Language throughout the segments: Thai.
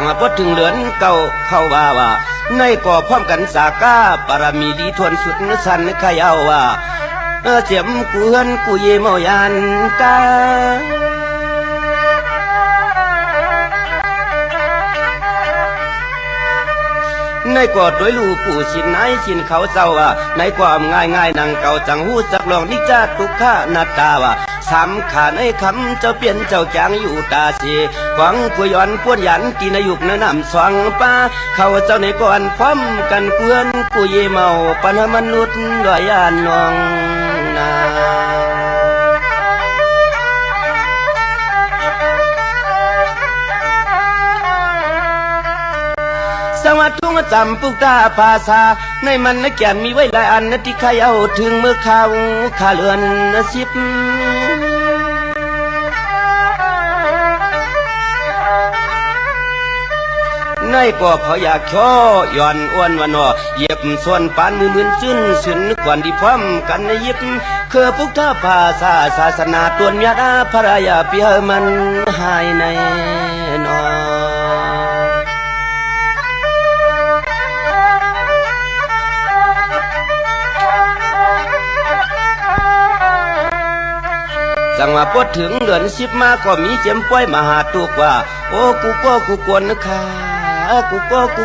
ว่าพอถึงเหลือนเก่าเข้าว่าในก่อพร้อมกันสาก้าปารมีดีทวนสุดสันขยาวว่าเจียมกูเฮือนกูเยเมายานกาในกอดด้วยลูกผู้ชินนายชินเขาเจ้าว่าในความง่ายนังเก่าจังหูจักลองนิจาตุกขานาตาว่าสำขาในคำเจ้าเปลี่ยนเจ้าจางอยู่ตาเสียหวังกุยอนป้วนยันกินอายุกนำสวงป้าเขาเจ้าในก่อนพร้อมกันเพื่อนกุยเมาปัญมนุษย์ด้วยยานนองนาสวัสดิ์ทุ่งจำปุกตาภาษาในมันนักแก่มีไว้หลายอันที่ใครเอาถึงมือเขาขาเลือนสิบในก็พออยากช่อย่อนอ้วนวันอเย็บส่วนปานมือซึ้นสึนกวนที่พร้อมกันในยิบคือพุทธภาษาศาสนาตัวนยาดาพระยาเปียมันหายในนอจังว่าพอถึงเดือน10มาก็มีเจ็มป้อยมาหาตุกว่าโอ้กูกวนนะค่ะกู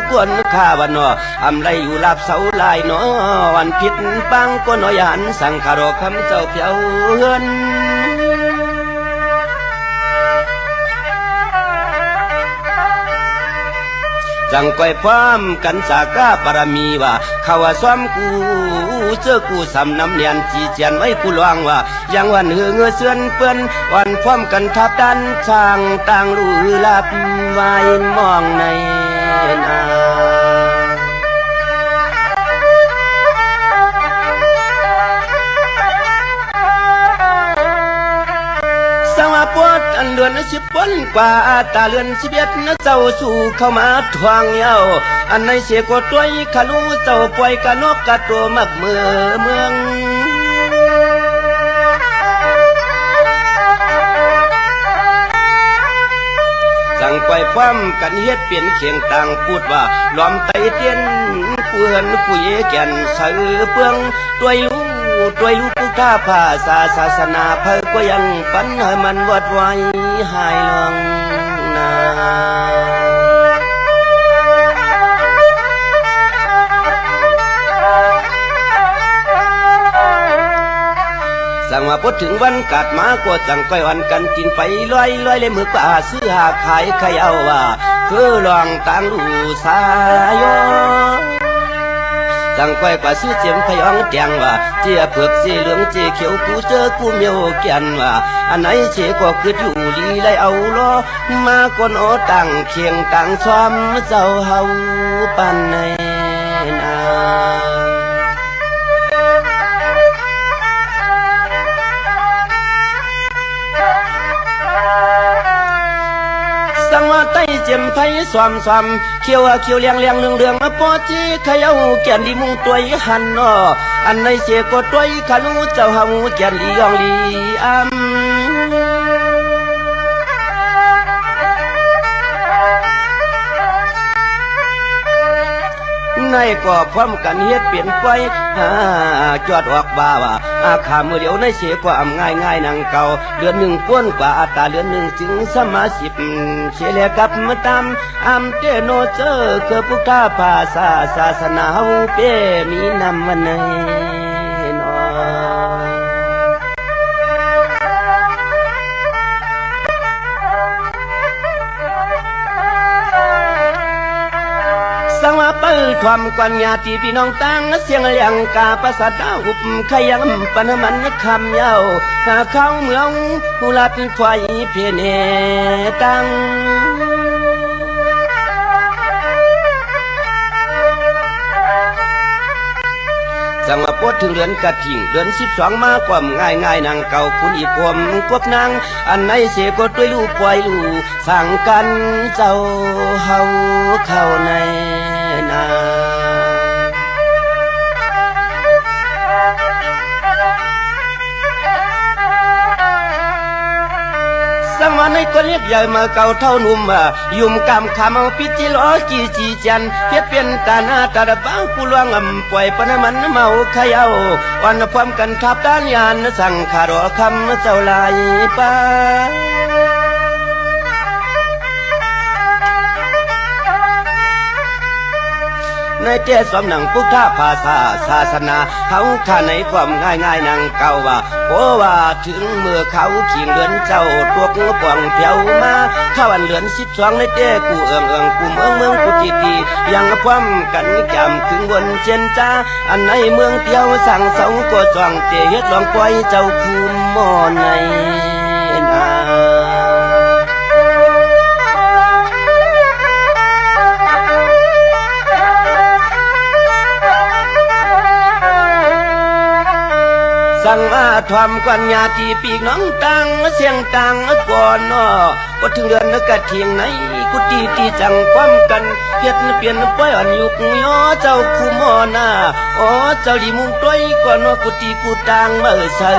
กวนนะค่ะวันนออำไรอยู่ลาบเสาลายนอวันผิดปังก็น้อยหันสังขารคำเจ้าเพียวเฮือนจังก้อยพร้อมกันสากาปารมีว่าเขาว่าซ้อมกูเจอกูสำน้ำเนียนจีเจียนไว้กูลวงว่ายังวันเหือเงือเสือนเปื้อนวันพร้อมกันทับดันช่างต่างรู้ลับไว้มองในนาสวัสดิ์อันเดือน10 วันกว่าตาเลือน11นะเจ้าสู่เข้ามาทวงเย้าอันในเสียกดด้วยขลูเจ้าปล่อยกะนกกะตัวมักเมืองสั่งปล่อยพร้อมกันเฮ็ดเปลี่ยนเขียงต่างพูดว่าล้อมไตเตียนกูเหินกูเยแก่นเสือเปืองด้วยลูกพุทธภาษาศาสนาเพิ่ก็ยังปันให้มันวัดไว้หายลงนาสั่งว่าพอถึงวันกัดมาก็จังก้อยวันกันกินไปลอยเลยมือกว่าซื้อหาขายใครเอาว่าคือลองต่างลูสายสั่งก้อยกว่าซื้อเจียมพยองแจงว่าเจียเผือกสีเหลืองเจียเขียวกูเจอกูเมียวเกียนว่าอันไหนเจียก็คืออยู่ลีไลเอาล้อมาคนโอตั้งเคียงตั้งซ้อมเจ้าเฮาปันในนาสังว่าไต้เจียมไทยสวมเขียวเลี้ยงเรื่องปอจีขยาวแก่นดีมุงตัวหันนออันในเสียก็ตัวขลูเจ้าเฮาแก่นลียองลีในก็พร้อมกันเฮ็ดเปลี่ยนไปจอดออกบ่าว่าขามือเดียวในเสียกว่าง่ายนังเก่าเดือน1ป้วนกว่าอัตราเดือน1จึงสมา10เสียแล้วกับมาตามเตโนเจอคือพุทธภาษาศาสนาเฮาเปมีนำวันไหนสังว่าเปิดความกวนญาติพี่น้องตั้งเสียงเลี้ยงกาภาษาดาวหุบขยำปนมันคำเย้าเข้าเมืองผู้ลัดไฟเพียนเฮตั้งจังว่าพอถึงเดือนกะถิ่งเดือน12มาความง่ายนางเก่าคุณอีกความกบนางอันไหนเสียก็ด้วยลูกปล่อยลูกสั่งกันเจ้าเฮาเข้าในนา ว ในก็เรียกใหญ่มาเก่าเท่านุ่มยุ่มกำคำเอาพิจิล้อกี่จีจันเฮ็ดเป็นตาหน้าตาดบ้าผู้ลวงปล่อยปนมันเมาขยาววันความกันทับด้านยานสั่งขารอคำเจ้าลายป้าในเจสมหนังพุทธภาษาศาสนาเขาข้าในความง่ายนังเก่าว่าโอ้ว่าถึงเมื่อเขาขิงเดือนเจ้าตัวกูป่องเที่ยวมาข้าวันเดือน12ในเจ้กูเอิงกูเมืองกูตียังพร้อมกันจำถึงวนเจนจ้าอันในเมืองเที่ยวสั่งเสาก็จ้องเตะเฮ็ดลองปล่อยเจ้าคูมอในนาสั่งมาทอมกวนญาติปีกน้องตังเสียงตังก่อนนอก็ถึงเดือนนึกกะเทียงไหนกุฏิที่จังความกันเพียรเปลี่ยนป้อยอ่อนยุกย้อเจ้าคู่มอนาอ๋อเจ้าดีมุงต้อยก่อนว่ากุฏิกูตังเมื่อเสื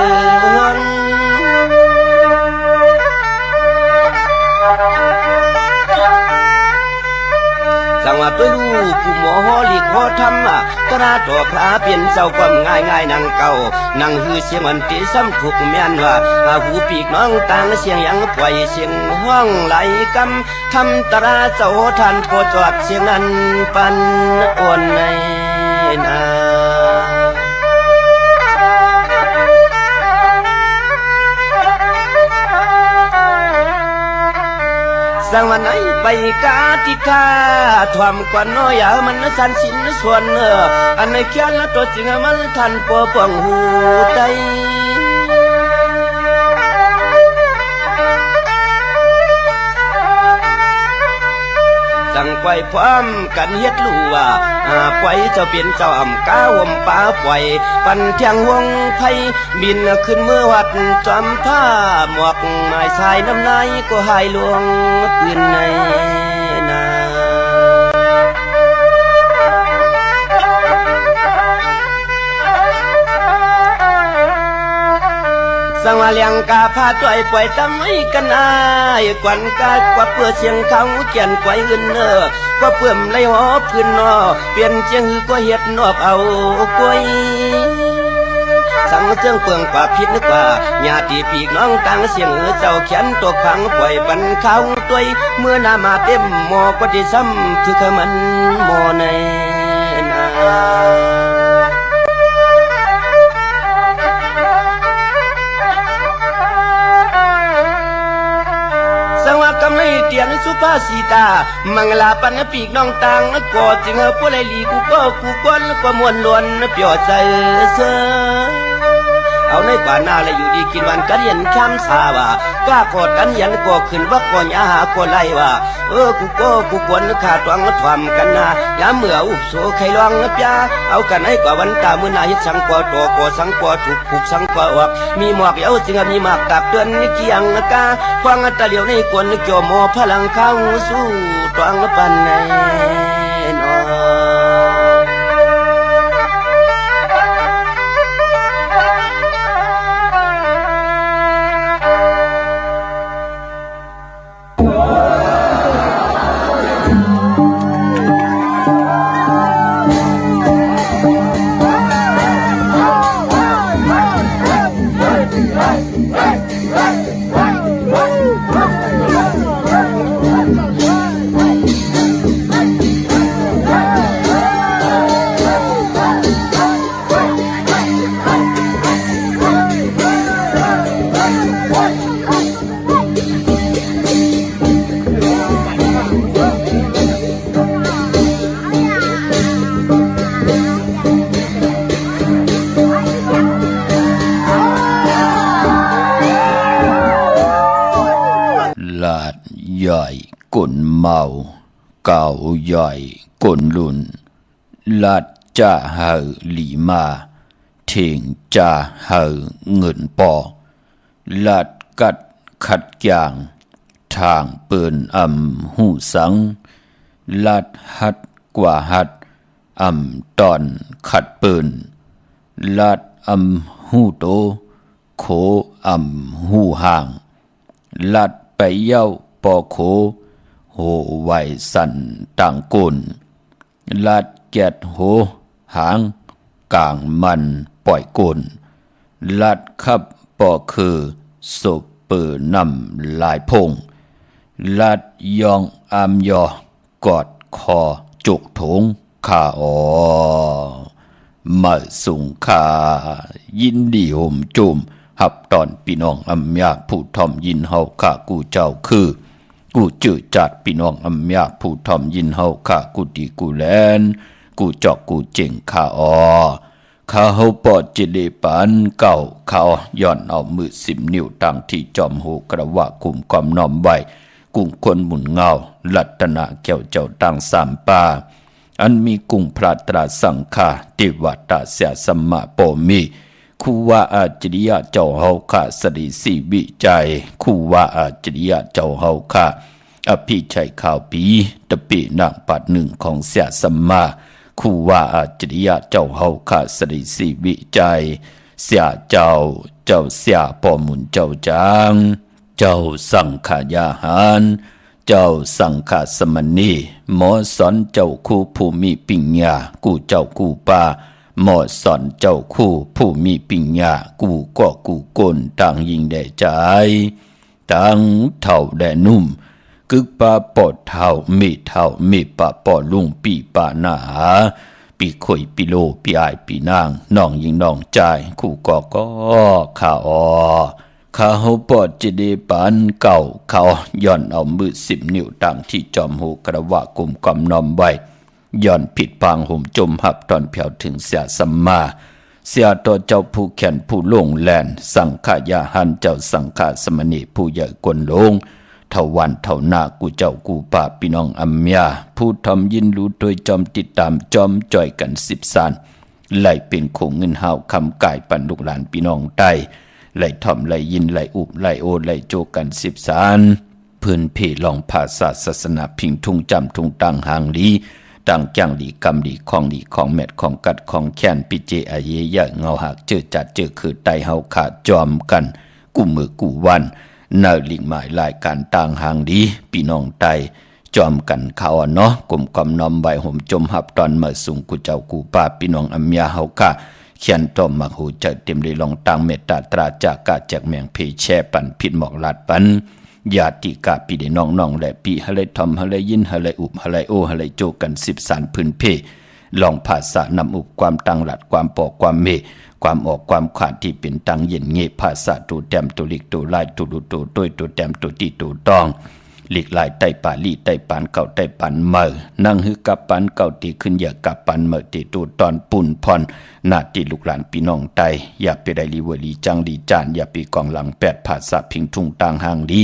องสั่งว่าตัวลูกผู้หมอหอลีขอทำกระต่อพระเปลี่ยนเจ้าความง่ายนังเก่านังฮือเสียงวันตีซ้ำถูกแม่นว่าหูปีกน้องต่างเสียงยังปล่อยเสียงห้องไหลกำทำตราเจ้าทันโคจอดเสียงนั้นปันอ่อนในนาสั่งวันไหนไปกาติกาทวมกว่าน้อยมันสันสินส่วนอันในเขียนและตัวจริงมันทันปอปองหูใจสั่งปล่อยพร้อมกันเฮ็ดลู่ว่าปล่อยเจ้าเป็นเจ้าอ่ำก้าวมป่าปล่อยปันเทียงวงไพบินขึ้นเมื่อวัดจอมท่าหมวกไม้ชายน้ำนายก็หายลวงปืนในนาสังวาเลียงกาพาตัวไอ้ปล่อยตำไว้กันอายกวนกากว่าเพื่อเสียงเขาเขียนไว้เงินก็เพื่อมไล่หอพื้นนอเปลี่ยนเจียงหือก็เฮ็ดนอบเอากล้วยสังเจืองเปลืองกว่าพิษนึกว่าญาติปีกน้องต่างเสียงเจ้าเขียนตัวพังปล่อยบันเขาตัวเมื่อนามาเต็มหมอก็ได้ซ้ำคือขมันหมอในนากำไรเตียนสุภาษิตามังลาปันปีกน้องต่างกอดจึงผู้ไรลีกูก็กูก้นก็มวนล้วนเปียวใจเสือเอาในป่านาและอยู่ดีกินวันกันเย็นช้ำสาว่ากล้ากอดกันยันก็ขึ้นว่าก่อนยาหาก็ไล่ว่ากูก็กูควรขาดวังทวมกันนายามเมื่ออุบโสใครลองปยาเอากันให้กว่าวันตามือนาฮิตสังกอโตกอสังกอถูกผูกสังกอวักมีหมอกเย้าจึงมีหมากตักเตือนนิเกียงกาควางตะเหลียวในกวนเกี่ยวหมอพลังเข้าสู้ตวังปันในนอใหญ่กุนเมาเก่าใหญ่กุนลุนลัดจะเฮาหลีมาเถิงจะเฮาเงินปอลัดกัดขัดยางทางเปิ่นหูสังลัดหัดกว่าหัดตอนขัดเปิ่นลัดหูโตโขหูห่างลัดไป เย้าปอโคโหไหวสันต่างกุนลัดเกียดโหหางกลางมันปล่อยกุนลัดขับปอคือศพเปิดนำลายพงลัดยองอามยอกอดคอจุกถงขามาสุงขายินดีห่มจุมหับตอนพี่น้องอำยากผู้ทอมยินเฮาข้ากูเจ้าคือกูจืดจัดพี่น้องอำยากผู้ทอมยินเฮาข้ากูดีกูแลนกูจอกกูเจ๋งข้าข้าเฮาปอดจิเลปันเก่าเขาย้อนเอามือ10 นิ้วตั้งที่จอมหูกระว่ากุมความน้อมไว้กุ้งคนหมุนเงาลัตนาแก้วเจ้าตั้ง3 ป่าอันมีกุ้งพระตราสังฆาติวัตตะเสียสมะโปมีคูว่าอาจริยะเจ้าเฮาข้าสดิสีวิจัยคูว่าอาจริยะเจ้าเฮาข้าอภิชัยข่าวปีตะปีนางปัดหนึ่งของเสียสมะคูว่าอาจริยะเจ้าเฮาข้าสดิสีวิจัยเสียเจ้าเสียปอมุนเจ้าจางเจ้าสังขายาหารเจ้าสังฆสมณีหมอสอนเจ้าคู่ผู้มีปิญญากูเจ้ากูป่าหมอสอนเจ้าคู่ผู้มีปิญญากูก็กูกลต่างยิงได้ใจต่างเท่าได้นุ่มกึกป่าปอดเท่ามีป่าปอดลุงปีป่าหนาปีข่อยปีโลปีอายปีนางน้องยิงน้องใจคู่ก็ข้าข้าเฮาปอดจิเดปันเก่าเขาย้อนเอามือ10 นิ้วตั้งที่จอมหูกระว่ากุมกำนอมไว้ย้อนผิดพางห่มจมหับตอนเพียวถึงเสียสัมมาเสียต่อเจ้าผู้แขนผู้ลงแลนสังขายาหันเจ้าสังฆสมณีผู้ใหญ่กวนลงเท่าวันเท่านากูเจ้ากูป่าพี่น้องอัมยาผู้ทำยินรู้โดยจอมติดตามจอมจ่อยกัน10 สานไหลเป็นคงเงินหาวคำกายปันลูกหลานพี่น้องใต้ไหลถ่อมไหลยินไหลอุบไหลโอไหลโจกัน10 สานพื้นเพลองภาษาศาสนาพิงทุ่งจำทุ่งตังหางลีตังจังลีกำลีของแมดของกัดของแค้นปิเจอาเยยะเงาหักเจอจัดเจอคือไตเฮาขาดจอมกันกูมือกูวันนาลิงหมายลายการต่างหางลีพี่น้องไตจอมกันเขาเนาะกลมกำนอมใบห่มจมหับตอนมาสูงกูเจ้ากูป้าพี่น้องอัมยาเฮาค่ะเขียนตอมมักหูใจเต็มเลยลองตังเมตตาตราจากกาจากแมงเพแช่ปันผิดหมอกลาดปันญาติกาปีได้น้องและปีฮะเลยทอมฮะเลยยินฮะเลยอุบฮะเลยโอฮะเลยโจกัน10 สานพื้นเพลองภาษานำอุบความตังหลัดความปอกความเมความออกความขาดที่เป็นตังเย็นเงภาษาตูแต้มตูลิกตูลายตูดูตูต้วยตูแต้มตูตีตูต้องหลีกลายไต้ป่าลีไต้ปานเก่าไต้ปานเมื่อนั่งหือกับปานเก่าตีขึ้นอย่ากับปานเมื่อตีตูตอนปุ่นพรหน้าที่ลูกหลานพี่น้องไต้อย่าไปได้ลีเวลีจังลีจานอย่าไปกองหลัง8 ภาษาพิงทุ่งต่างหางดี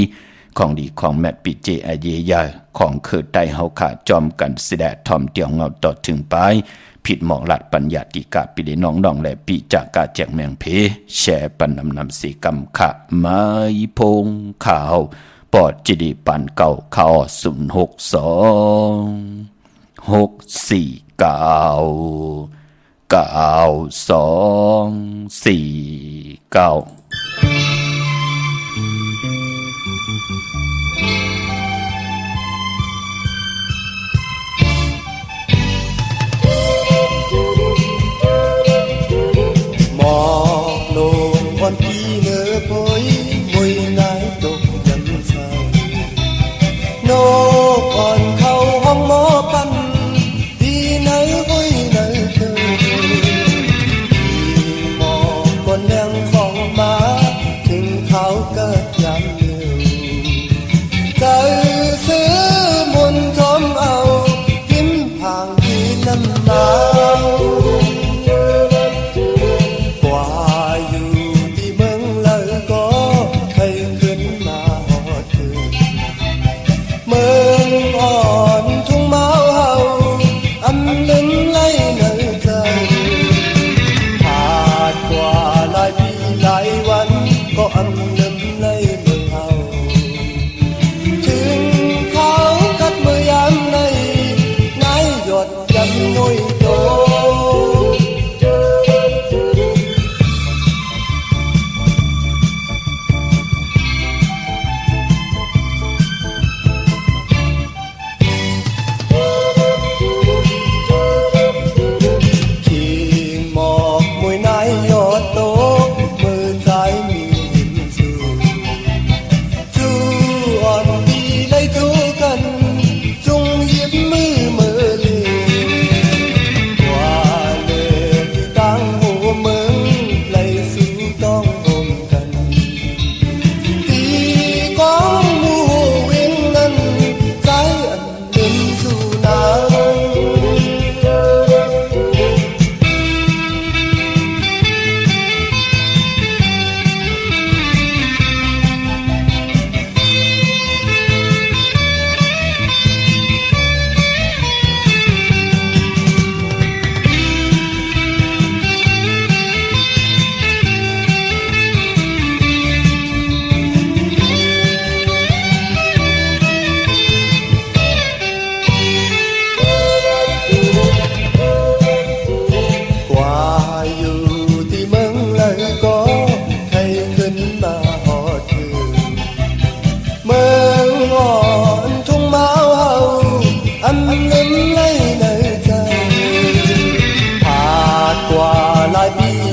ของดีของแมทปิเจอาเยยาของเคือไต้เฮาขาจอมกันสิแดทอมเตียวเงาต่อถึงปลายผิดหมอกหลัดปัญญาติกาปิเลน้องและปีจากกาแจกแมงเพแช่ปันนำสีกำขะไม้พงข่าวปอดจิดีปันเก่าข่าว06496499249กว่าอยู่ที่เมืองเลยก็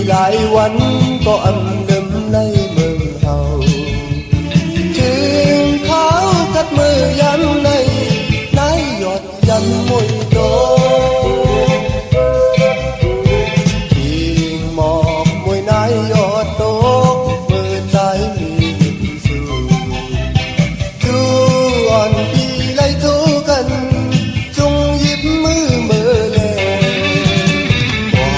หลายวันก็อำลำในเมืองเฮาถึงเขาทัดมือยันในนายยอดยันมวยโตทิ้งหมอกมวยนายยอดโตมือใจมียิ้มสู้จูอ่อนปีไล่ทูกันจงหยิบมือแลว่า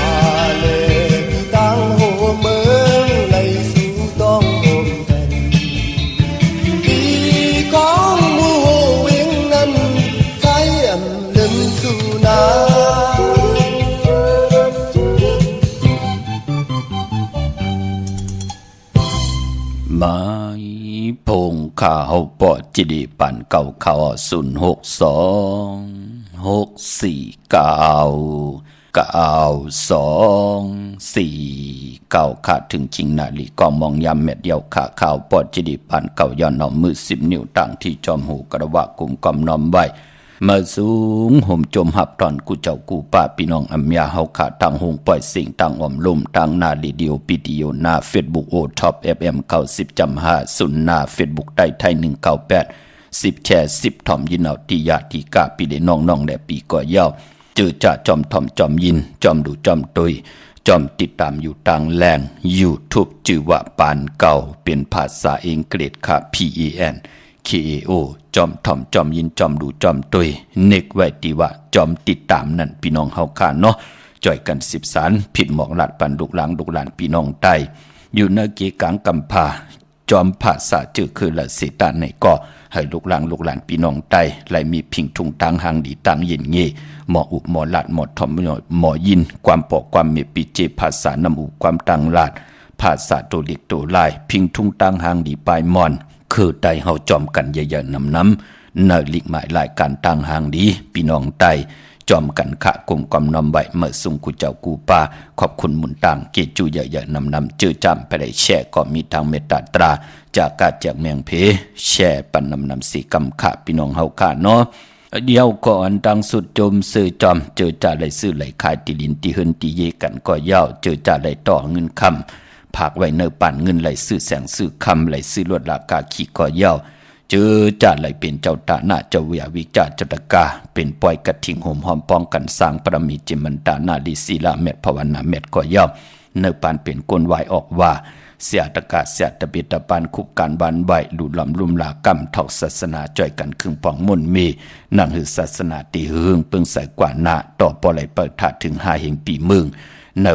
เลยที่ตั้งหัวเมืองไล่สู่ต้องโฮมกันปีของหมู่เวียงนั้นไทยอำลึมสู่นาไม้พงข้าวปอจิดีปันเก่าเขา06264964924ขาดถึงชิงนาลีกองมองยำเม็ดเดียวขาข่าวปอจิดีปันเก่าย้อนหนอมมือ10 นิ้วตั้งที่จอมหูกระวะกลุ่มกอมน้อมไว้มาสูงห่มจมหับตอนกูเจ้ากูป้าพี่น้องอัมยาเฮาขาดตั้งหงปล่อยสิ่งตั้งอมลุ่มตั้งนาลีเดียวปีเดียวหน้าเฟซบุ๊กโอท็อป FM 90.5สุนหน้าเฟซบุ๊กใต้ไทย198 10แชร์10ถ่อมยินเอาติยาติกาปีเดน้องๆและปีก่อยาวเจอจ่าจอมถ่อมจอมยินจอมดูจอมตุยจอมติดตามอยู่ต่างแหล่ง YouTube ชื่อว่าปานเก่าเป็นภาษาอังกฤษค่ะ PANKAO จอมถ่อมจอมยินจอมดูจอมตุยเนกไว้ติว่าจอมติดตามนั่นพี่น้องเฮาค่ะเนาะจ่อยกัน10 สารผิดหมอกลัดปันลูกหลานพี่น้องใต้อยู่ในเกกางกำพาจอมภาษาจื่อคือละสิตาในก็ให้ลูกหลานพี่น้องใต้ไหลมีพิงทุงทางหางดีตังยินเงหมออุบหมอลัดหมอทอมหมอยินความปอกความเมปิเจภาษานำอุบความตังลาดภาษาตัวเล็กตัวลายพิงทุงทางหางดีปลายมอนคือใต้เฮาจอมกันเยอะๆน้ำเนลิกหมายรายการตังหางดีพี่น้องใต้จอมกันขะกลุ่มกอมนอมใบเมื่อสุงกูเจ้ากูปาขอบคุณหมุนต่างเกจูเยอะๆนำเจอจำไปได้แช่ก็มีทางเมตตาตราจากกาจากเมียงเพแช่ปันนำสีกำขะพี่น้องเฮาค่ะเนาะเดียวก่อนตังสุดจมซื้อจอมเจอจ่าไหลซื้อไหลขายติลินติเฮินติเยกันก็ยาวเจอจ่าไหลต่อเงินคำผากไว้เนอปั่นเงินไหลซื้อแสงซื้อคำไหลซื้อลวดลากาขีก็ยาวเจอจ่าไหลเป็นเจ้าตาหน้าเจ้าเวียวิจาจตกาเป็นปล่อยกระทิงห่มหอมป้องกันสร้างปรมีจิมันตานาลิศีลาเม็ดภาวนาเม็ดก็ยาวเนอปั่นเป็นกลวายออกว่าเสียตกาเสียตบิตปานคุบการบานใบดูลำลุ่มลากรรมทอกศาสนาจ่อยกันครึ่งปองมุ่นมีนั่งหือศาสนาตีหึงเปิงใส่กว่าหน้าต่อปอไหลเปิดถาถึง5 แห่งปีเมืองใน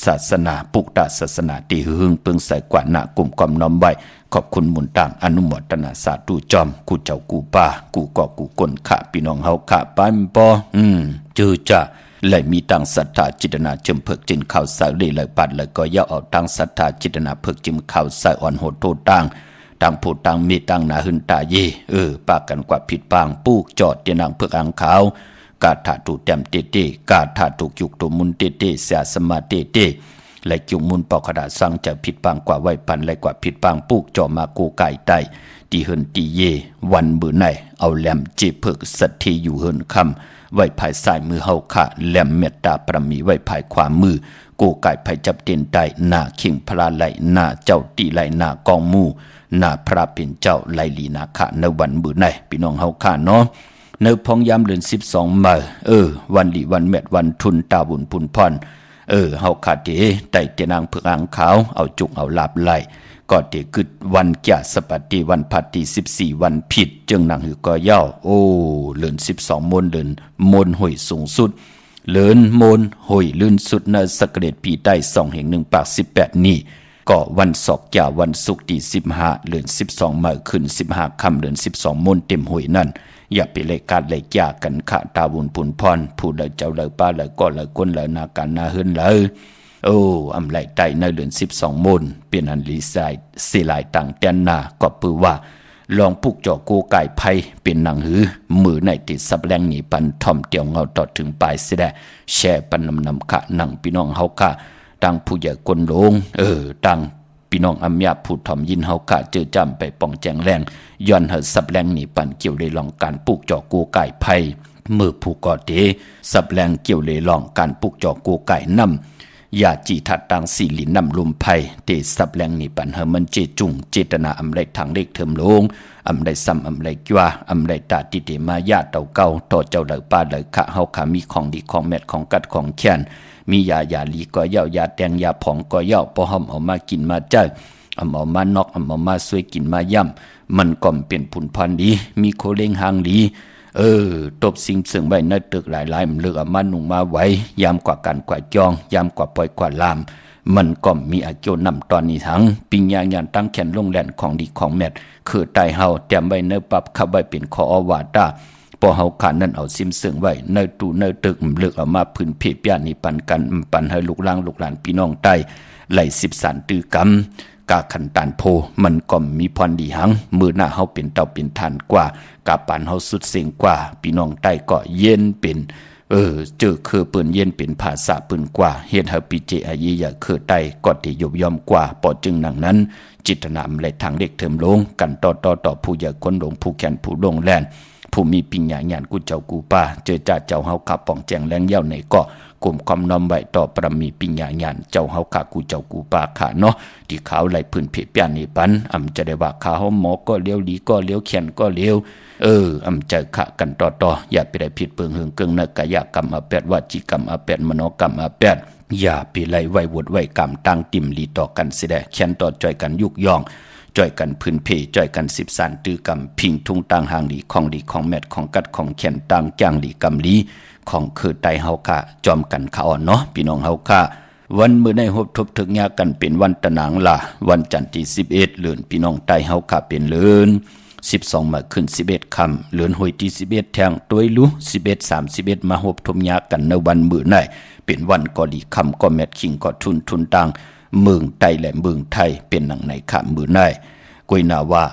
ศาสนาปุกตาศาสนาตีหึงเปิงใส่กว่าหน้ากลุ่มกอมน้อมใบขอบคุณหมุนต่างอนุโมทนาสาธุจอมกูเจ้ากูป้ากูก่อกูกลขะพี่น้องเฮาขะปานปอจือจ้าและมีตังศรัทธาจิตนาจมเพิกจินข่าวสายเลยปัดเลยก็ย่อเอาตังศรัทธาจิตนาเพิกจิมข่าวสายอ่อนโหดโทตังตังผู้ตังมีตังนาหึนตาเยปากกันกว่าผิดปางปูกจอดเตียนางเพิกอังขาวกาถาถูกแต้มเตเตกาถาถูกยุกตัวมุนเตเตเสียสมาเตเตและจุงมุนปอกขดาสั่งจะผิดปางกว่าไว้ปันและกว่าผิดปางปูกจอมากูไก่ไตตีเฮินตีเยวันเบื่อไหนเอาแหลมเจเพิกสัตทีอยู่เฮินคำไว้ภายซ้ายมือเฮาค่ะแหลมเมตตาประมีไว้ภายขวามือกูไก่ภายจับเตียนไตหน้าขิงพระไหลหน้าเจ้าตีไหลหน้ากองมูหน้าพระเป็นเจ้าไหลลีนาคะในวันเบื่อไหนพี่น้องเฮาค่ะเนาะในพองยามเดือน12มาวันลีวันเม็ดวันทุนตาบุญพุนพรเฮาขาดเดไต่เตนางเผือกอ่างขาวเอาจุกเอาลาบไหลก็เดกึดวันแก่สปฏิวันพัตติ14วันผิดจึงนางหือก็ย่อเลื่อน12มนเลื่อนมนห่วยสูงสุดเลื่อนมนห่วยลื่นสุดในสกเดตปีใต้2 แห่ง1 ปาก 18นี่ก็วันศอกแก่วันศุกร์ที่15เลื่อน12มาขึ้น15ค่ำเลื่อน12มนเต็มห่วยนั่นอย่าไปเลยการเลยยากันขะตาบุญพุนพรผู้เลยเจ้าเลยป้าเลยก็เลยก้นเลยนาการนาเฮินเลยอำไลไตในเดือน12มนเปลี่ยนอันลีไซสีลายต่างเตียนนาก็ปือว่าลองปุกจ่อกูไก่ไผ่เป็นนางหือมือในติดสับแรงหนีปันทอมเตียวเงาต่อถึงปลายเสดแช่ปันนำขะนังพี่น้องเฮาค่ะดังผู้ใหญ่กลลงดังพี่น้องอัมยาผู้ทอมยินเฮากะเจอจำไปป้องแจงแรงย้อนเฮาสับแรงหนีปันเกี่ยวเลยลองการปลูกจ่อกูไก่ไผ่มือผู้ก่อเตสับแรงเกี่ยวเลยลองการปลูกจ่อกูไก่นำ อย่าจีทัดตังสีลินนำลุมไผ่เตสับแรงนี่ปันเฮมันเจจุงเจตนาอำไรทางเล็กเทิมลงอำไรซ้ำอำไรกว่าอำไรตาติเตมายาเต่าเก่าต่อเจ้าเหลือป้าเหลือขะเฮาขามีของดีของแมทของกัดของแค้นมียาลีก็เย่ายาแตงยาผองก็เย่าพอหอมเอามากินมาเจ้าเอามานอกเอามาสวยกินมาย่ำมันก่อมเป็นผุนพันดีมีโคเล้งหางดีตบสิ่งเสื่องใบในตึกหลายๆมันเลือกเอามานุ่งมาไว้ยามกว่ากันกว่าจองยามกว่าปล่อยกว่าลามมันก็มีอาเกียวนำตอนนี้ทั้งปิญญาญาณตั้งแขนลงแหลนของดีของแมทคือไตเฮาแต้มใบเนื้อปับเข้าใบเป็นคออวาตาพอเฮาขานั่นเอาซิมเสื่องไว้ในตู้ในตึกเลือกเอามาพื้นเพเปียนี่ปันกันปันให้ลูกหลานพี่น้องใต้ไหล13ตือกำกาขันตานโพมันก็มีพรดีหังมือหน้าเฮาเป็นเต่าเป็นทานกว่ากาปานเฮาสุดเสียงกว่าพี่น้องใต้ก็เย็นเป็นเจอคือปืนเย็นเป็นภาษาปืนกว่าเฮ็ดให้ปีเจอายีอย่าคือใต้ก็ที่ยบย่อมกว่าปอจึงหนังนั้นจิตนามและทางเด็กเทิมลงกันต่อผู้ใหญ่คนหลงผู้แขนผู้ลงแลนผู้มีปิญญาญาณกูเจ้ากูป้าเจอจ่าเจ้าเฮาขับป่องแจงแรงเย้าในก็กลุ่มความน้อมไว้ต่อประมีปิญญาญาณเจ้าเฮาขากูเจ้ากูป้าขาเนาะที่ขาวไหลพื้นเพเปียนี่ปันจะได้ว่าขาเฮาหมอก็เลี้ยวดีก็เลี้ยวแขนก็เลี้ยวใจขะกันต่ออย่าไปได้ผิดเปิงหึงเกิงนักกายกรรมอาแปดวจีกรรมอาแปดมโนกรรมอาแปดอย่าไปไล่ไว้วดไว้กรรมตั้งติ่มลีต่อกันเสียแขนต่อจ่อยกันยุกย่องจ่อยกันพื้นเพจ่อยกัน13ตื้อกรรมพิงทุ่งต่างหางดีของแมทของกัดของแขนต่างจ้างลีกรรมลีของคือไตเฮาค่ะจอมกันขาอ่อนเนาะพี่น้องเฮาค่ะวันมื้อในฮบทบถึกยากันเป็นวันตะนางล่ะวันจันทร์ที่11เดือนพี่น้องไตเฮาค่ะเป็นเลือน12มาขึ้น11ค่ำเลือนหวยที่11แทงตัวยลุ11:31มาฮบทบยากันในวันมื้อในเป็นวันกอลีค่ำก็แมทคิงก็ทุนต่างเมืองไทยและเมืองไทยเป็นหนังในค่ำมื้อในกวยนาว่า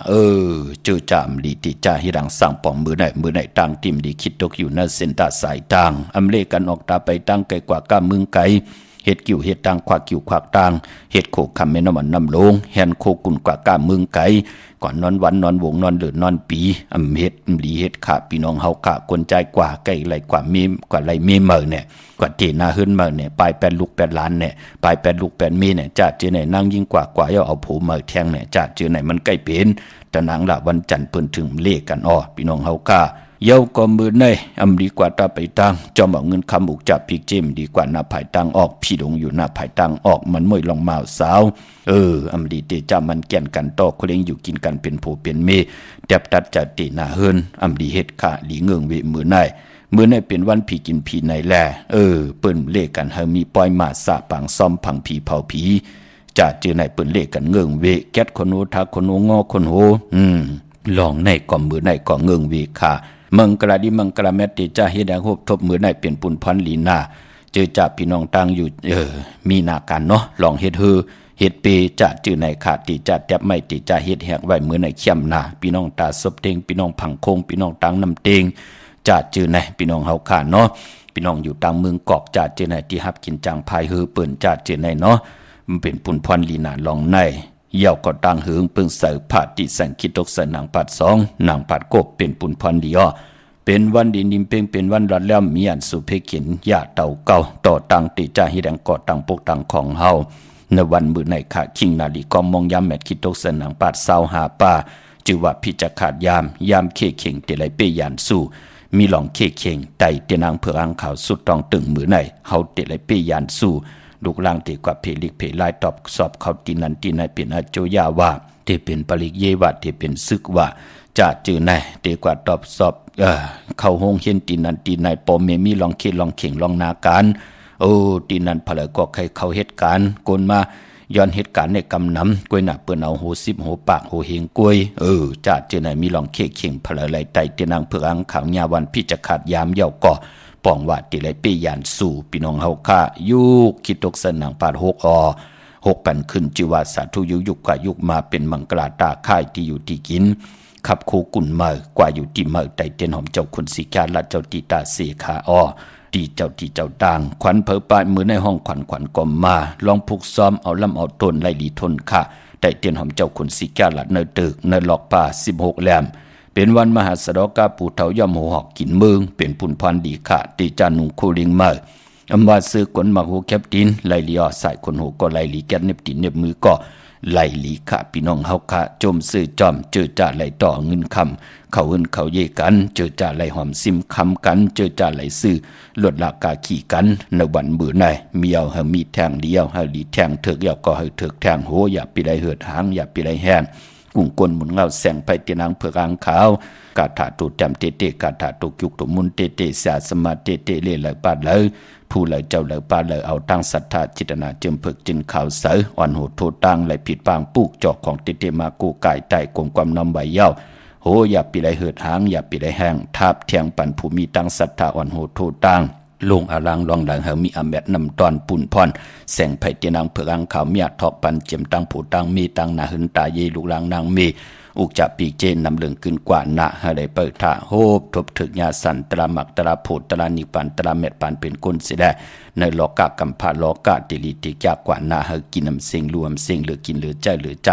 เจอจามลีติจ่าฮิรังสร้างปองมือไหนต่างติมดีคิดตกอยู่ในเส้นตาสายต่างอำเลกันออกตาไปตั้งไกลกว่าก้าเมืองไกลเฮ็ดกิ่วเฮ็ดต่างควักกิ่วควักต่างเฮ็ดโคคำแม่น้ำมันน้ำลงแฮนโคกุนกว่าก้าเมืองไกลก่อนนอนวันนอนวงนอนเดือนนอนปีเฮ็ดลีเฮ็ดขาพี่น้องเฮากะคนใจกว่าไกลไหลกว่ามีกว่าไหลมีเมือเนี่ยกว่าเจนาขึ้นมาเนี่ยปลาย8ลูก8ล้านเนี่ยปลาย8ลูก8มีเนี่ยจัดเจไหนนั่งยิ่งกว่าย่อเอาผูเมือแทงเนี่ยจัดเจไหนมันใกล้เป็นแต่นางละวันจันทร์เพิ่นถึงเลขกันพี่น้องเฮากะเย้าก็มือในดีกว่าตาไปตั้งจอมเอาเงินคำอุกจับพิกเจมดีกว่าหน้าภายตั้งออกพี่ดงอยู่หน้าภายตั้งออกมันมวยลองมาสาวดีเตจามันแก่นกันต่อเคร่งอยู่กินกันเป็นผู้เป็นเมแดบตัดจัดตีหน้าเฮินดีเฮ็ดขาหลีเงิงเวมือในเป็นวันผีกินผีในแลเปิ้นเลขกันเฮามีปล่อยมาสะปังซ่อมพังผีเผาผีจะเจอในเปิ้นเลขกันเงิงเวแก๊ดคนโหทักคนโหงอคนโหลองในก่อมือในก่อเงิงเวค่ะมังกราดิมังกราแมตติจ่าเฮ็ดแดงโหบทบมือในเป็นปุ่นพันลีนาเจอจ่าพี่น้องตั้งอยู่มีนาการเนาะลองเฮ็ดเฮ็ดเปจะจื้อในขาดติจะแตบไม่ติจะเฮ็ดแหกไว้มือในเข้มนาพี่น้องตาซบเต็งพี่น้องผังคงพี่น้องตังน้ำเต็งจะจื้อในพี่น้องเฮาขาเนาะพี่น้องอยู่ต่างเมืองกอกจะจื้อในที่ฮับกินจังภายเปิ้นจะจื้อในเนาะมันเป็นปุ่นพันลีนาลองในเย่าก็ตังหึงเปิงใส่ผาดที่สังคิดตกใส่นางปัด2นางปัดกบเป็นปุ่นพันดีเป็นวันดินดิมเพ่งเป็นวันรัดแล้วมีอันสุเพขินยาเต่าเก่าต่อตังติจ่าฮิแดงก่อตังปกตังของเฮาในวันมื้อในขาคิงนาลีก็มองยามแมทคิดตกใส่นางปัด20หาป่าจือว่าพิจขาดยามเคเข่งเตไหลเปยานสู่มีหลองเคเข่งไตเตนางเผืออังขาวสุดตองตึงมื้อในเฮาเตไหลเปยานสู่ลูกล่างตีกว่าเพลิกเพลายตอบสอบเขาตีนันตีนายเป็นอาโจยาว่าเตเป็นปริกเยวะเตเป็นซึกว่าจะจือนายเตกว่าตอบสอบเขาห้องเห็นตีนันตีนายปอมเมมีลองคิดลองเข่งลองนาการตีนันพลก็ใครเขาเหตุการณ์กนมาย้อนเหตุการณ์ในกำนำกวยหน้าเปิ้นเอาโห10โหปากโหเฮงกวยจะจือนายมีลองเข่งพลไหลไตเตนางเผืออังขาวยาวันพิจขาดยามเย่าก่อป้องว่าติไหลเปยานสู่พี่น้องเฮาค่ายุคคิดตกสนางปาด6ปันขึ้นจิวาสาธุยุคกว่ายุคมาเป็นมังกราตาค่ายที่อยู่ที่กินขับโคกุนเมอกว่าอยู่ที่เมอไตเตียนหอมเจ้าคุณสิกาละเจ้าติตาเสขาตีเจ้าต่างขวัญเผอปลายมือในห้องขวัญกอมมาลองพุกซ้อมเอาลำเอาต้นไล่ลีทนค่ะไตเตียนหอมเจ้าคุณสิกาละเนตึกเนหลอกป่า16แหลมเป็นวันมหาสดกาปู่เถาย่อมโหหอกกินเมืองเป็นปุ่นพันดีค่ะตีจานุงโคลิงเมอ อำว่าซื้อกนมาหูแคปตินไลลีออสายคนหูก็ไลลีแกนเน็บตินเน็บมือก็ไลลีค่ะพี่น้องเฮาค่ะจมซื้อจอมเจอจ่าไหลต่อเงินคำเขาอื่นเขาเยกันเจอจ่าไหลหอมซิมคำกันเจอจ่าไหลซื้อลดราคาขี่กันในวันมื้อไหนมีเอาเฮามีแทงเดียวเฮาลีแทงเถิกเดียวก็เฮาเถิกแทงโหอย่าไปได้เหือดหางอย่าไปได้แห้งกุ้งกนหมุนเงาแสงไปตีนางเผือกางขาวกาถาตุจำเตเตกาถาตุจุกตุมุนเตเตสาสมาเตเตเลไหลปาดเลยผู้ไหลเจ้าไหลปาดเลยเอาตั้งศรัทธาจิตนาเจิมเผือกจินข่าวเสืออ่อนโหดโทตังไหลผิดปางปุกจอกของเตเตมากูกายไตกลมความน้ำใบเย้าโหอย่าปีได้เหือดหางอย่าปีได้แห้งทับเทียงปันผู้มีตั้งศรัทธาอ่อนโหดโทตังลงอารังลองหลังเฮามีอำแมดนำตอนปุ่นพรแสงไผเตียนางเผือกางขาวเมียทอกปันเจียมตั้งผู้ตั้งมีตั้งนาหึนตาเยลูกหลังนางมีอุกจับปีเจนนำเลืองขึ้นกว่าหนะให้ได้เปิดท่าโฮบทบถึกยาสันตราหมักตราโพดตรานิปันตราเม็ดปันเป็นก้นเสียได้ในโลกะกัมพาโลกะติลิติจากกว่าหนะให้กินน้ำเสียงรวมเสียงเหลือกินเหลือใจเหลือใจ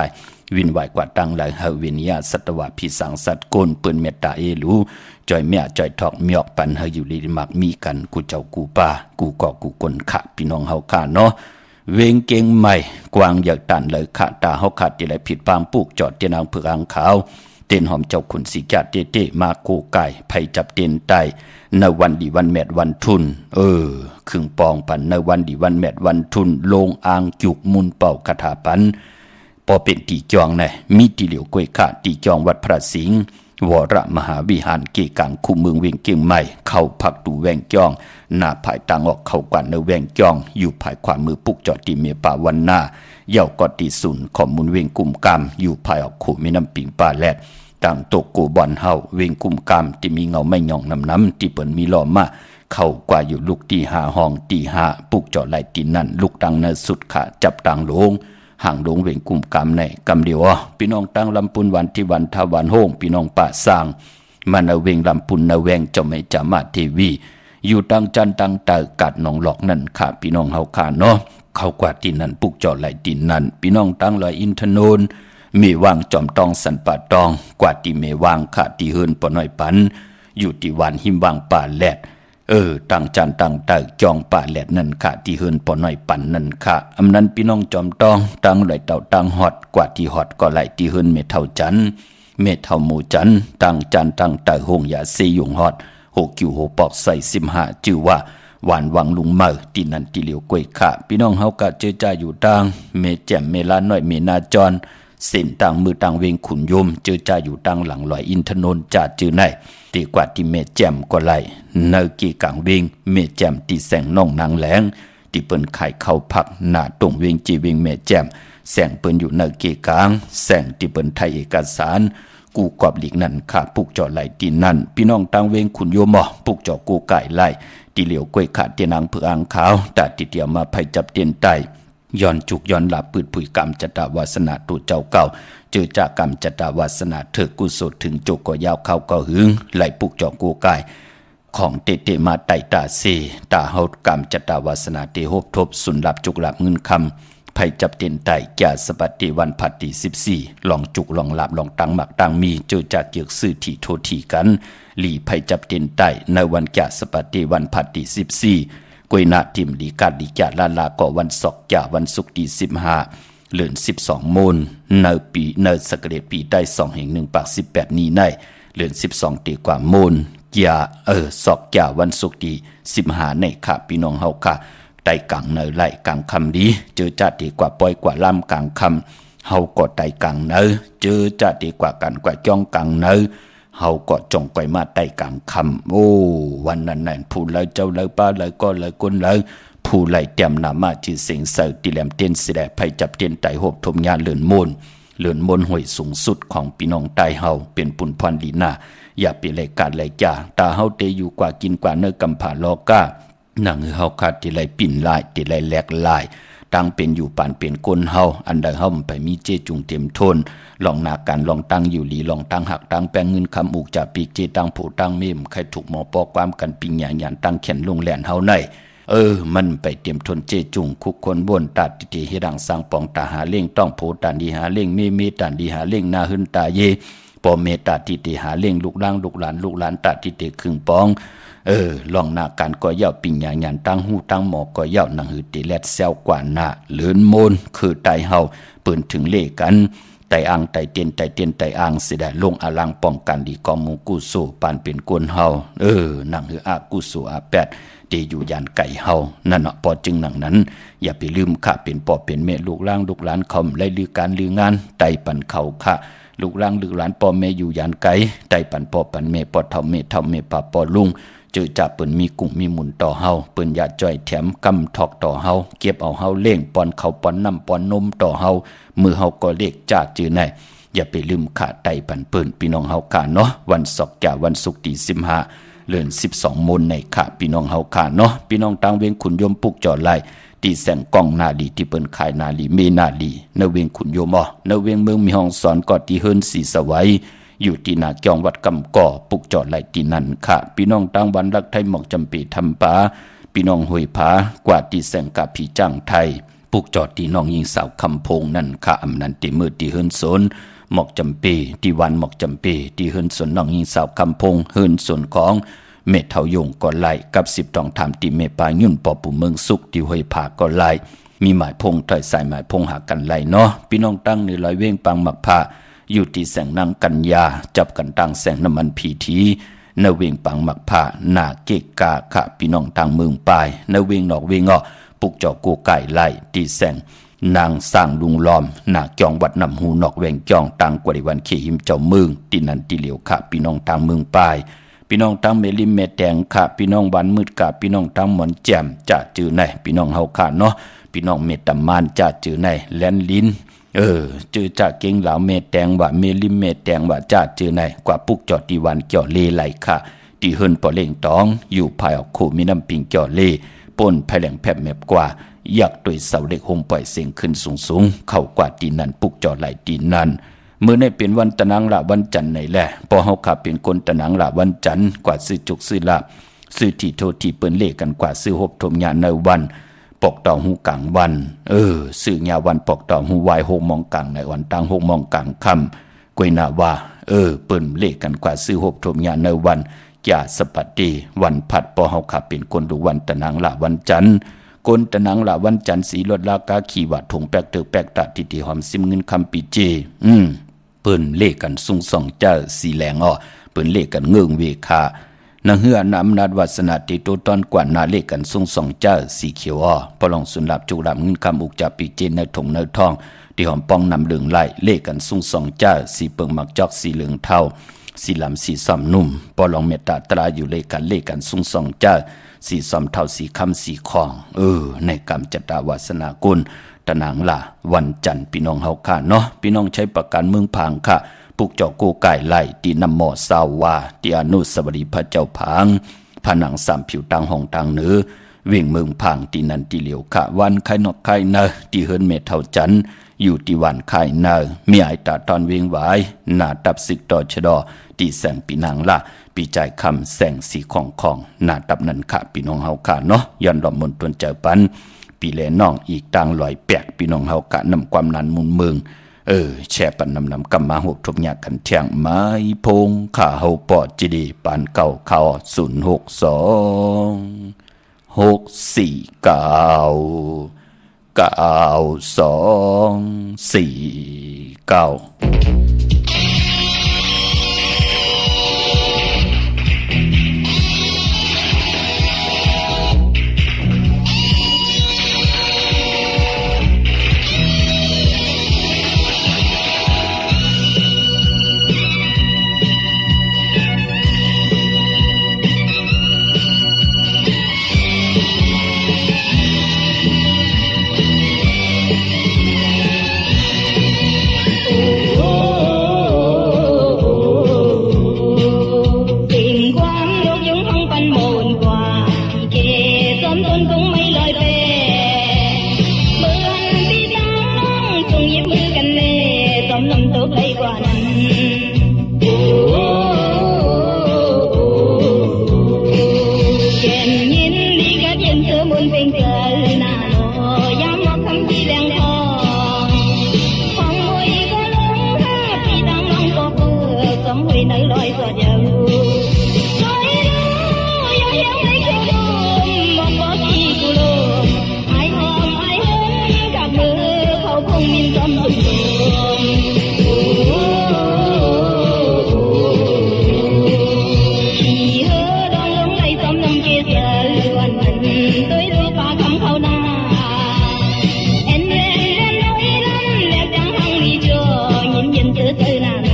วินไหวกว่าตั้งไหลเฮาวินยาสัตวะพิสังสัตโกนเปิ้นเมตตาเอลูจอยเมียจอยทอกเมียกปันเฮาอยู่ลีมักมีกันกูเจ้ากูป่ากูก่อกูกนขะพี่น้องเฮาค่ะเนาะเวงเก่งใหม่กวางอยากตันเลยขาตาเฮาขาดที่ไหลผิดปางปุกจอดเตียนางเผือกางขาวเต้นหอมเจ้าขุนสีกาเตเตมาโกไก่ไผจับเต้นไตในวันดีวันแมดวันทุนครึ่งปองปันในวันดีวันแมดวันทุนลงอ่างจุกมุนเป่าคาถาปันพอเป็นตีจองในมีตีเหลียวกวยขาตีจองวัดพระสิงห์วรมหาวิหารเกกังคู่เมืองเวียงเกียงใหม่เข้าพักดูแวงจ้องหน้าภายต่างออกเข้ากว่าในแวงจ้องอยู่ภายขวามือปุกจอดตีเมป่าวันหน้าเย่ากอตีศูนย์ข้อมูลเวียงกุมกามอยู่ภายออกขู่แม่น้ำปิงป่าแลดต่างตกกูบอนเฮาเวียงกุมกามที่มีเงาไม่หย่องน้ำที่เปิ้นมีล้อมมาเข้ากว่าอยู่ลูกตีหาห้องตีหาปุกจอดไหลตีนั่นลูกตังในสุดขาจับต่างลงห่างลงเวงกุ่มกำในกำเดียวพี่น้องตั้งลำปุนวันที่วันทวันโฮงพี่น้องป่าสร้างมันเอาเวงลำปุนนาแวงเจ้าไม่จามาเทวีอยู่ตั้งจันตั้งตากัดหนองหลอกนั่นค่ะพี่น้องเฮาขาเนาะเขากว่าตีนั่นปุกจอดไหลตีนั่นพี่น้องตั้งลอยอินทนนมีวางจอมตองสันป่าตองกว่าตีเมวางขาตีเฮินปอน้อยปันอยู่ที่วันหิมวางป่าแลดตั้งจันตั้งตาจองป่าแหลดนั่นค่ะที่เฮินปอน้อยปันนั่นค่ะอำนั้นพี่น้องจอมตองตั้งไหลเต่าตั้งฮอดกว่าที่ฮอดก็ไหลที่เฮินเมเท่าจันเมเท่าหมู่จันตั้งจันตั้งตาหงยาเซยุงฮอดโหกิวโหปอกใส่15จื่อว่าหวานวังลุงเมอที่นั่นที่เหลียวกวยค่ะพี่น้องเฮากะเจอจ่าอยู่ตั้งเมแจ่มเมลาน้อยเมนาจรเส้นต่างมือต่างเวงขุนยมเจอจ่าอยู่ตั้งหลังลอยอินทนนท์จ่าจื้อในตีกว่าที่เมแจ่มก็ไหลเนกีกังเวงเมแจ่มตีแสงน้องนางแหลงที่เปิ้นไข่เข้าพักหน้าตรงเวงจีเวงเมแจ่มแสงเปิ้นอยู่เนกีกังแสงที่เปิ้นไทยเอกสารกูกอบหลีกนั่นค่ะปุกจอไหลตีนั่นพี่น้องต่างเวงขุนโยมปุกจอกูไก่ไหลตีเหลียวกล้วยขาดเตียนางเผือกางขาวตัดติเดียวมาไผจับเตียนไตย้อนจุกย้อนหลับปืดผุยกรรมจตาวาสนาตัวเจ้าเก่าเจอจากกรรมจตาวาสนาเถิดกุศลถึงจุกก็ยาวเข้าก็หึงไหลปุกจอกูไก่ของเตเตมาไตตาเซตาเฮากรรมจตาวาสนาเตหบทบสุนหลับจุกหลับเงินคำไผจับเตียนไตแก่สปัตติวันพัตติ14ลองจุกลองหลับลองตังหมักตังมีเจอจากเกียกซื้อที่โททีกันหลีไผจับเตียนไตในวันแก่สปัตติวันพัตติ14กวยนาทิมดีกาดีจาลาลาก็วันศอกจ่าวันศุกร์ที่15เดือน12โมงในปีในศักราชปีใต้2/1/18นี้ในเดือน12ตีกว่าโมงจ่าศอกจ่าวันศุกร์ที่15ในค่ะพี่น้องเฮาค่ะไต่กังในไหลกังคำดีเจอจัดดีกว่าปล่อยกว่าล่ำกังคำเฮาก็ไต่กังเนอเจอจัดดีกว่ากันกว่าจ้องกังเนอเฮาก็จงไปมาไต่กังคำโอ้วันนั้นนั่นผู้เลยเจ้าเลยป้าเลยก็เลยคนเลยผู้ไหลเตรียมนามาที่เสียงเสือติแหลมเต้นสิแดไผจับเต้นไต่หบทมยาเลื่อนมนห่วยสูงสุดของพี่น้องไต่เฮาเป็นปุ่นพรลีนาอย่าไปเลยการเลยจ่าตาเฮาเตอยู่กว่ากินกว่าเนื้อกำผาลอก้าหนังเฮาขาดที่ไหลปิ่นลายที่ไหลแหลกลายตั้งเป็นอยู่ปานเป็นก้นเฮาอันใดเฮาไปมีเจจุงเต็มทนลองนาการลองตั้งอยู่หลีลองตั้งหักตั้งแปลงเงินคำอุกจากปีกเจตั้งผู้ตั้งเมมใครถูกหมอปอกความกันปิงหยานตั้งแขนลงแหลนเฮาในมันไปเตรียมทนเจจุงคุกคนบนตัดติเตหิรังสังปองตาหาเล่งต้องโพตันดีหาเล่งเมตันดีหาเล่งนาหึนตาเยปอเมตาติเตหาเล่งลูกล่างลูกหลานตัดติเตครึ่งปอง ลองหน้าการก็ย่าปิญญาญาณตั้งหูตั้งหมอก็ย่าหนังหือติแลดแซวกว่าหน้าเลือนโมนคือไตเฮาเปิ้นถึงเลกันไตอ่างไตเตียนไตเตียนไตอ่างสิได้ลงอลังป้องกันดีกองหมู่กุโสปานเป็นกวนเฮาหนังหืออากุโสอาแปดที่อยู่ยานไก่เฮานั่นเนาะพอจึงหนังนั้นอย่าไปลืมข้าเป็นพ่อเป็นแม่ลูกหลานลูกหลานเขาไล่ลือการลืองานไตปันเขาค่ะลูกหลานลูกหลานพ่อแม่อยู่ยานไก่ไตปันพ่อปันแม่พ่อเฒ่าแม่เฒ่าแม่ป้าพ่อลุงเจอจ่าเปิ้นมีกุ้งมีหมุนต่อเฮาเปิ้นอย่าจ่อยแถมกำทอกต่อเฮาเก็บเอาเฮาเล่งปอนเขาปอนน้ำปอนนมต่อเฮามือเฮาก็เลขจ่าจื้อไหนอย่าไปลืมขาไตปันเปิ้นพี่น้องเฮาค่ะเนาะวันศอกแก่วันศุกร์ที่15เดือน12มนในค่ะพี่น้องเฮาค่ะเนาะพี่น้องต่างเวียงขุนยมปุกจอไล่ตีแสงกล้องนาลีที่เปิ้นขายนาลีเมนาลีในเวียงขุนยมในเวียงเมืองมีห้องสอนก็ที่เฮิรนสีสวัยอยู่ที่นาเกียงวัดกำก่อปุกจอดไหลที่นั่นค่ะพี่น้องต่างวันรักไทยหมอกจำปีทำป่าพี่น้องห้วยผากว่าที่แสงกาผีจ้างไทยปุกจอดที่น้องยิงสาวคำพงนั่นค่ะอำนันติมือที่เฮิรนสนหมอกจำปีที่วันหมอกจำปีที่เฮิรนสนน้องยิงสาวคำพงเฮิรนสนของเมเทายงก่อไหลกับ10ตองถามที่เมปายุ่นปอปู่เมืองสุขที่ห้วยผาก่อไหลมีหมายพงถอยสายหมายพงหากันไหลเนาะพี่น้องตั้งในลอยเว้งปังหมักผ้าอยู่ที่แสงนางกัญญาจับกันตั้งแสงน้ำมันพีทีนเวงปังหมักผ้าหน้าเกกกาขะพี่น้องทางเมืองปลายนเวงนอกเวงปุกจอกูไก่ไล่ที่แสงนางสร้างลุงล้อมหน้าจองวัดนำหูนอกแวงจองตังกว่าวันเขหิมเจ้าเมืองที่นันที่เหลียวขะพี่น้องทางเมืองปลายพี่น้องทางเมลิมเมแตงขะพี่น้องบ้านมืดกะพี่น้องทางหมอนแจ่มจะจื้อในพี่น้องเฮาค่ะเนาะพี่น้องเมตมานจะจื้อในแลนลิ้นจือจากเก่งเหล่าเมแตงว่าเมลิมเมแตงว่าจ้าจือในกว่าปุกจอดตีวันเกี่ยวเลไหลค่ะที่เฮินปอเล่งตองอยู่ภายออกคู่มีน้ำปิงเกี่ยวเลป่นภายแหลงแผบแมบกว่าอยากโดยเสาเล็กหงปล่อยเสียงขึ้นสูงเข้ากว่าตีนั้นปุกจอดไหลตีนั้นเมื่อในเป็นวันตะนังละวันจันทร์ไหนแหละพอเฮาขับเป็นคนตะนังละวันจันทร์กว่าซื้อจุกซื้อลาบซื้อที่โทที่เปิ้นเลกันกว่าซื้อหบทมญาในวันปอกต่อหูกลางวันสื่อยาวันปอกต่อหูวายหกมองกลางในวันตั้งหกมองกลางค่ำกวยนาว่าเปิ้นเลขกันกว่าซื้อหบทมยาในวันจ่าสปัตติวันผัดปอเฮาขับเป็นคนดูวันตะนังละวันจันทร์คนตะนังละวันจันทร์สีลดลากาขี่วัดถงแปกเตอแปกตาทิติหอมซิมเงินคำปีเจเปิ้นเลขกันซุงส่องเจ้าสีแหลงเปิ้นเลขกันเงื่องเวคานางเฮือนำนาดวัสนาติโตตอนกว่านาเลกันทรงสองเจ้าสีเขียวปลองสุนลับจุลับเงินคำอุกจับปีเจนในถงในทองที่หอมป้องนำเหลืองไหลเลกันทรงสองเจ้าสีเปิงมักจอกสีเหลืองเทาสีลำสีซ้ำนุ่มปลองเมตตาตราอยู่เลกันทรงสองเจ้าสีซ้ำเทาสีคำสีคองในกรรมจตาวาสนากุลตะนางละวันจันทร์พี่น้องเฮาค่ะเนาะพี่น้องใช้ประกันเมืองผางค่ะปุกจอกูไก่ไล่ตีนำหมอสาววาตีอนุสวรีพระเจ้าผางผนังสามผิวตังห้องตังเนื้อเวียงเมืองผางตีนันตีเหลียวขะวันไข่นอกไข่เนอตีเฮิรนเมเท่าจันอยู่ตีวันไข่เนอมีไอตาตอนเวียงไหวหน้าตับสิกต่อชดอตีแสงปีนางละปีใจคำแสงสีของหน้าตับนันขะพี่น้องเฮาค่ะเนาะย้อนรอมมนตวนเจอปันปีเลน้องอีกต่างลอยแปกพี่น้องเฮากะนำความนันมุนเมืองแช่ปันนำกำมาหกทบยากันเทียงไม้พงข้าเฮาปอดจีดีปานเก่าเขา062-649-9249 คงมินจอมสุดขี่เหือดองลงไหลจอมน้ำเกสรล้วนมันด้วยรูปาคำเขาหน้าเอ็นเล่นเล่นน้อยลำแหลกดังหังมีโจยินเย็นเจอเจอหน้าโน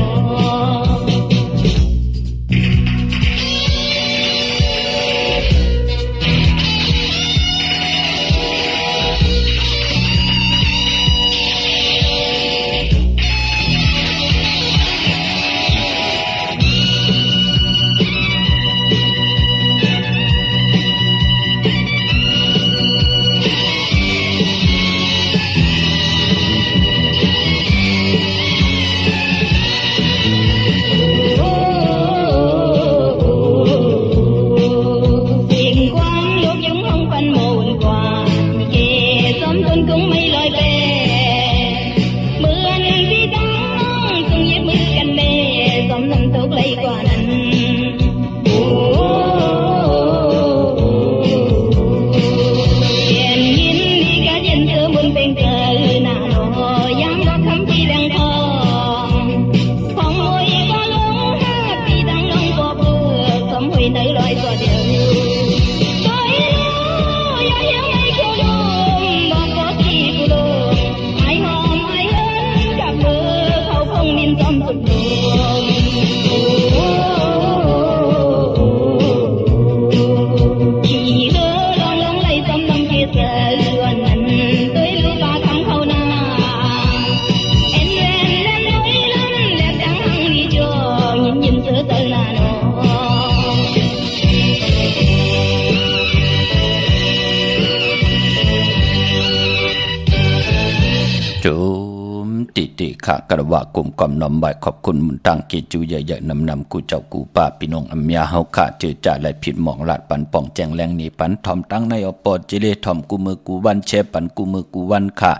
ติขะกระว่ากลุ่มกอมน้อมใบขอบคุณมุนตังเกจูใหญ่ๆนำกูเจ้ากูป้าพี่น้องอัมยาเฮาขะเจอจ่าและผิดหมองลาดปันป่องแจงแรงนี่ปันทอมตั้งในอปอจิเลทอมกูมือกูวันเชปันกูมือกูวันค่ะ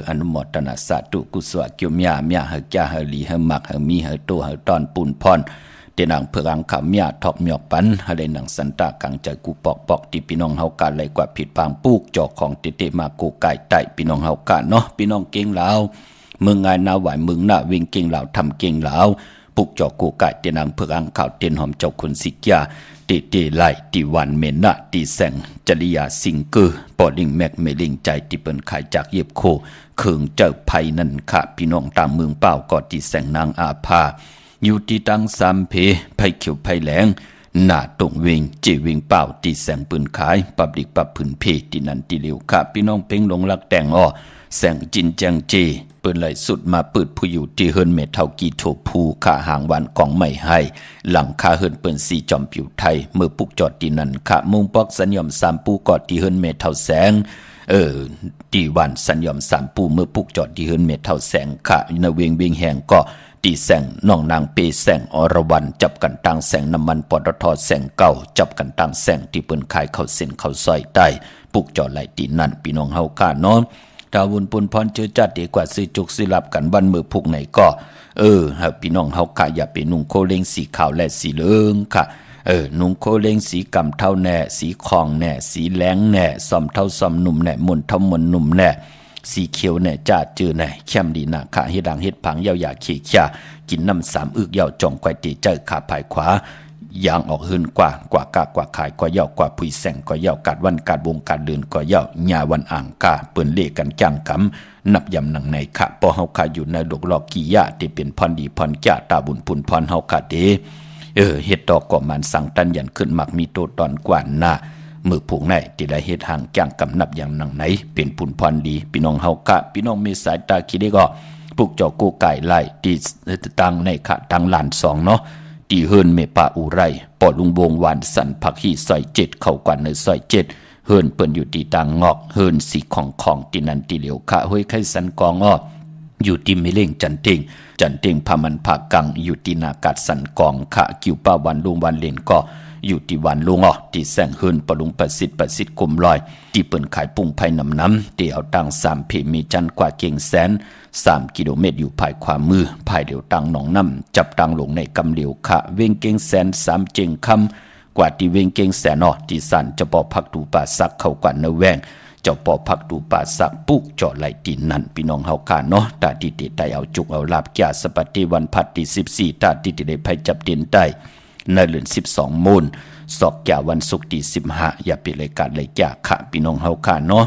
อนุโมทนาสาธุกุศลเกี่ยวเมียเฮกะเฮลีเฮมักเฮมีเฮโตเฮตอนปูนพรเตนังเพื่ออังขามยาทอกเมียกปันเฮเลนังสันตากังใจกูปอกที่พี่น้องเฮากะเลยกว่าผิดปางปูกจอกของเตมากูไก่ไตพี่น้องเฮากะเนาะพี่น้องเก่งลาวเมืองไงนาไหวเมืองหน้าวิ่งเก่งเหล่าทำเก่งเหล่าปุกจอกกูไก่เตนังเพื่ออังข่าวเตียนหอมเจ้าคุณสิกยาตีไล่ตีวันเมนะตีแสงจริยาสิงเกอปอดิงแมกเมลิงใจที่เปิ้นขายจากเย็บโคเคืองเจ้าภัยนั่นค่ะพี่น้องตามเมืองเป้าก็ตีแสงนางอาภาอยู่ที่ตั้งสามเพภัยเขียวภัยแหลงหน้าตรงเวงเจเวงเป้าตีแสงปืนขายปับลิกปับผืนเพตีนันตีเหลียวค่ะพี่น้องเพ่งลงลักแต่งอ้อแสงจินจังเจเปิดไหลสุดมาเปิดผู้อยู่ที่เฮิรนเมทเท่ากีโถภูขาหางวันกองไม่ให้หลังคาเฮิรนเปิ่นสีจอมผิวไทยเมื่อปุกจอดที่นั่นขามุงปอกสัญญอมสามปูกอดที่เฮิรนเมทเท่าแสงตีวันสัญญอมสามปูเมื่อปุกจอดที่เฮิรนเมทเท่าแสงขาในเวียงแหงก็ตีแสงน้องนางเปแสงอรวรรณจับกันตั้งแสงน้ำมันปตทแสงเก่าจับกันตั้งแสงที่เปิ้นขายเข้าเส้นเข้าซอยใต้ปุกจอดไหลตีนั่นพี่น้องเฮาค่าเนาะดาวุนปุนพรเจอจัดดีกว่าซื้อจุกซื้อหลับกันวันมือพุกไหนก็หากพี่น้องเฮาค่ะอย่าไปนุ่งโคเลงสีขาวและสีเหลืองค่ะนุ่งโคเลงสีกำเท่าแน่สีคองแน่สีแหลงแน่ซอมเท่าซอมหนุ่มแน่มนเท่ามนหนุ่มแน่สีเขียวแน่จ้าจือแน่เข้มดีนาค่ะเฮ็ดดังเฮ็ดผังยาวๆขี้ข่ากินน้ำสามอึกยาวจ่องไกวตีเจอขาภายขวายางออกหืนกว่ากากว่าขายกว่าเย่ากว่าผุยแสงกว่าเย่ากัดวันกัดวงกัดเดือนกว่าเย่าหญ้าวันอ่างกาเปิ้นเล่กันจ้างกำนับยำหนังในค่ะพอเฮาค่ะอยู่ในดอกลอกกี่ยะที่เป็นพรดีพรจ้าตาบุญพุนพรเฮาค่ะเด้เฮ็ดดอกก็มันสั่งตันยันขึ้นมักมีโตตอนกว่าหน้ามือผูกในที่ได้เฮ็ดห่างจ้างกำนับอย่างหนังไหนเป็นพุนพรดีพี่น้องเฮาค่ะพี่น้องมีสายตาคิดได้ก็ปลูกจอกกูไก่ไล่ที่ตั้งในค่ะตั้งลาน2เนาะตีเฮิรนเมปาอุไรปอลุงวงวานสันผักฮีซอย7เข้ากว่าในซอย7เฮิรนเปิ้นอยู่ตีต่างงอกเฮิรนสีของตีนันตีเหลียวค่ะห้วยไข่สันกองอ้ออยู่ที่มิเล่งจันเต็งพามันผากังอยู่ที่นากาศสันกองค่ะกิวป้าวันลุงวันเลนก็อยู่ที่วันลุงอ้อที่แสงเฮิรนปลุงประสิทธิ์กลมลอยที่เปิ้นขายปุ้งไผ่น้ำที่เอาตัง3เพมีจันกว่าเก่งแสน3กิโลเมตรอยู่ภายขวามือภายเดียวตังหนองน้ำจับตังลงในกำเหลียวค่ะเวงเก่งแสน3เจงคำกว่าที่เวงเก่งแสนที่สันจะปอพักดูป่าซักเข้ากว่าเนแวง เจ้าปอพักดูป่าสักปุกเจาะไหลตีนนั่นพี่น้องเฮาค่ะเนาะตาติติได้เอาจุกเอาลาบแก่สปัติวันพัดที่14ตาติติได้ไผจับเตียนได้ในเดือน12มูลสอกแก่วันศุกร์ที่15อย่าปิดรายการเลยแก่ค่ะพี่น้องเฮาค่ะเนาะ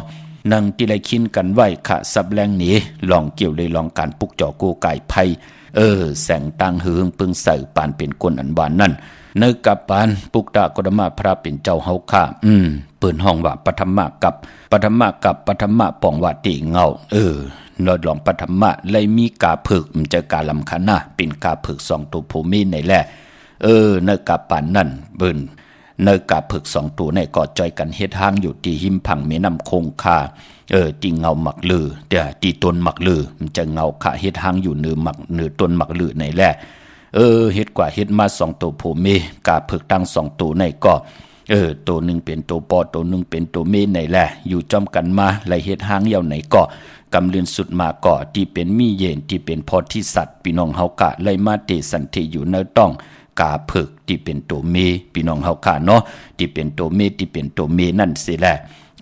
นั่งที่ไรคินกันไว้ค่ะสับแรงหนีลองเกี่ยวเลยลองการปุกเจาะโกไก่ไผแสงตังหืงปึงใส่ปานเป็นคนอันบานนั่นเนกับปานปุกตากรมาพระเป็นเจ้าเฮาค่ะเปิดห้องว่าปฐมะกับปฐมะปองว่าติเงานอดลองปฐมะเลยมีกาผึกมันจะกาลำคันนะเป็นกาผึก2ตัวภูมิในแหละเนกับปานนั่นเบิ่นเนกาผึก2ตัวในกอดจอยกันเฮ็ดห้างอยู่ที่หิมพังแม่น้ำคงคาตีเงาหมักลือเดี๋ยวตีต้นหมักลือมันจะเงาขาเฮ็ดห้างอยู่เนื้อต้นหมักลือในแหละเฮ็ดกว่าเฮ็ดมา2ตัวภูมิกาผึกตั้ง2ตัวในก็ตัวหนึ่งเป็นตัวปอตัวหนึ่งเป็นตัวเมในแหละอยู่จอมกันมาไหลเฮ็ดห้างเย่าไหนก็กำเลือนสุดมาก็ที่เป็นมีเย็นที่เป็นพอที่สัตว์พี่น้องเฮากะไหลมาเตสันติอยู่เนื้อต้องกาผึกที่เป็นตัวเมพี่น้องเฮากะเนาะที่เป็นตัวเมที่เป็นตัวเมนั่นสิแหละ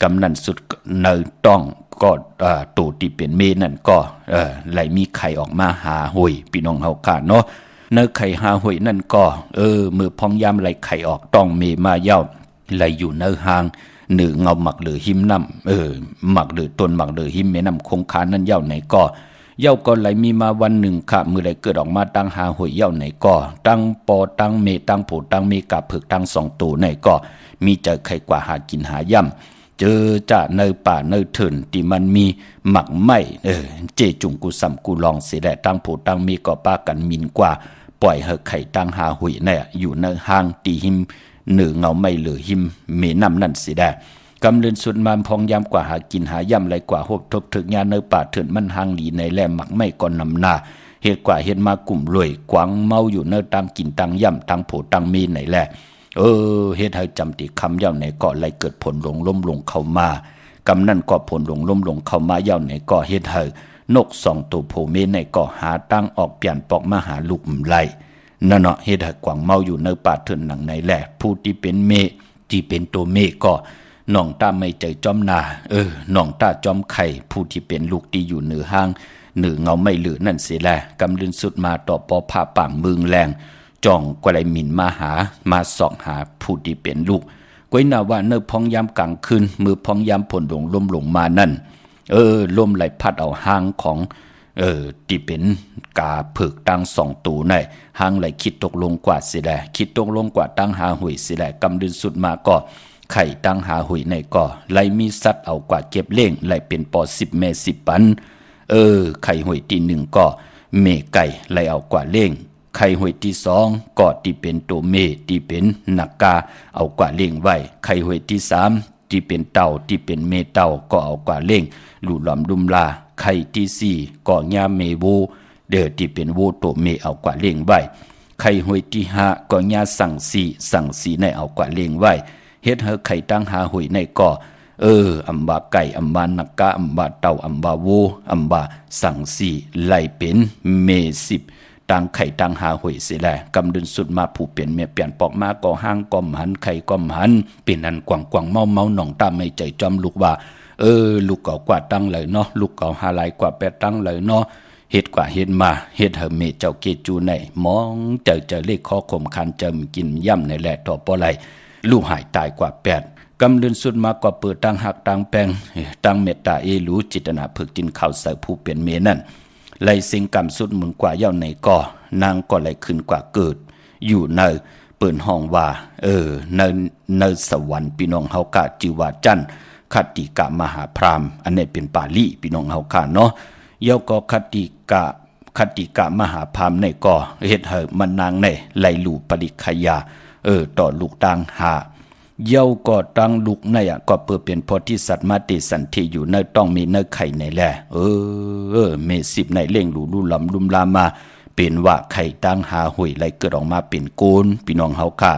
กำนันสุดเนื้อต้องก็ตัวที่เป็นเมนั่นก็ไหลมีไข่ออกมาหาหุยพี่น้องเฮากะเนาะเนื้อไข่หาหวยนั่นก็มือพองยามไหลไข่ออกต้องเมมาเย้าไหลอยู่เนื้อหางหนึ่งเงาหมักหรือหิมน้ำหมักหรือต้นหมักหรือหิมแม่น้ำคงคานั่นเย้าไหนก็เย้าก็ไหลมีมาวันหนึ่งค่ะมือไหลเกิดออกมาตั้งหาหวยเย้าไหนก็ตั้งปอตั้งเมตั้งผูตั้งเมกาผึกตั้ง2ตัวไหนก็มีเจอไข่กว่าหากินหาย่ำเจอจะเนื้อป่าเนื้อถิ่นที่มันมีหมักไหมเจจุงกูสัมกูลองเสียแหละตั้งผูตั้งเมก็ป้ากันมินกว่าปล่อยไข่ตั้งหาหุยเนี่ยอยู่ในห้างตีหิมเหนือเงาไม่เหลือหิมเมน้ำนั่นสิได้กำเลือนสุดมันพองยามกว่าหากินหาย่ำไรกว่าหบทบถึกยาเนื้อป่าเถื่อนมันห้างหลีในแหลมหมักไม่ก่อนนำหน้าเหตุกว่าเห็นมากลุ่มรวยกวางเมาอยู่เนื้อตั้งกินตั้งย่ำตั้งโผตั้งเมในแหละเหตุให้จำติคำเย้าในเกาะไรเกิดผลหลงล้มลงเข้ามากำนั่นก็ผลหลงล้มลงเข้ามาเย้าในเกาะเหตุให้นก2ตัวโผเมในเกาะหาตั้งออกเปลี่ยนปอกมาหาลูกไหลนั่นเนาะเฮ็ดให้กวางเมาอยู่ในป่าเถื่อนหนังในแหละผู้ที่เป็นเมที่เป็นตัวเมก็น้องตาไม่ใจจอมนาน้องตาจอมไข่ผู้ที่เป็นลูกที่อยู่เหนือห้างเหนือเงาไม่เหลือนั่นเสียแหละกำลืนสุดมาต่อปอผ้าป่างมึงแรงจ่องกว่าไรหมิ่นมาหามาส่องหาผู้ที่เป็นลูกก้อยนาว่าเนื้อพองยามกลางคืนมือพองยามผลลมลงมานั่นลมไหลพัดเอาห้างของที่เป็นกาผึกตั้ง2ตัวในหางไหลคิดตกลงกว่าสิแลคิดตกลงกว่าตั้งหาหุยสิแลกำดึงสุดมาก็ไข่ตั้งหาหุยในก็ไหลมีสัตว์เอากว่าเก็บเล่งไหลเป็นปอ10แม่10ปันไข่หุยที่1ก็เมไก่ไหลเอากว่าเล่งไข่หุยที่2ก็ที่เป็นตัวเมที่เป็นนักกาเอากว่าเล่งไว้ไข่หุยที่3ที่เป็นเต่าที่เป็นเมเต่าก็เอากว่าเล่งหลุดหลอมดุมลาไข่ที่4ก็ญาเมโวที่เป็นโวโตเมเอากว่าเลี้ยงไว้ไข่หวยที่5ก็ญาสั่งสีในเอากว่าเลี้ยงไว้เฮ็ดให้ไข่ตั้งหาหวยในก็อัมบาไก่อัมบานักกะอัมบาเต่าอัมบาโวอัมบาสั่งสีไหลเป็นเม10ตั้งไข่ตั้งหาหวยสิแลกำดึงสุดมาผู้เปลี่ยนเมียเปลี่ยนปอกมาก็ห้างก็หันไข่ก็หันเป็นอันกว่างเมาหนองตาไม่ใจจอมลูกว่าลูกเก่ากว่าตั้งเลยเนาะลูกเก่าหาหลายกว่า8ตั้งเลยเนาะเฮ็ดกว่าเฮ็ดมาเฮ็ดให้เมเจ้าเกจูในมองเจอเลขคอคมคันเจิมกินย่ำในแหละต่อปอไหลลูกหายตายกว่า8กำเลือนสุดมากกว่าเปิดตั้งหักตั้งแปงตั้งเมตตารู้จิตนาฝึกจินข้าวใส่ผู้เปลี่ยนเมนั่นไหลสิงกำสุดหมุนกว่าเย้าในก็นางก็ไหลขึ้นกว่าเกิดอยู่ในเปิดห้องว่าในสวรรค์พี่น้องเฮากะจิวาจันคติกะมหาพรามอันนี้เป็นปาลีพี่น้องเฮาค่ะเนาะเย้าก็คติกะมหาพรามในก็เฮ็ดให้มันนางในไหลลูปริขยาต่อลูกต่างหาเย้าก็ตั้งลูกในก็เพื่อเป็นพอที่สัตว์มาติสันติอยู่ในต้องมีเนื้อไข่ในแลเม10ในเล่งลูลำลุมลามาเป็นว่าไข่ตั้งหาหวยไหลเกิดออกมาเป็นโกนพี่น้องเฮาค่ะ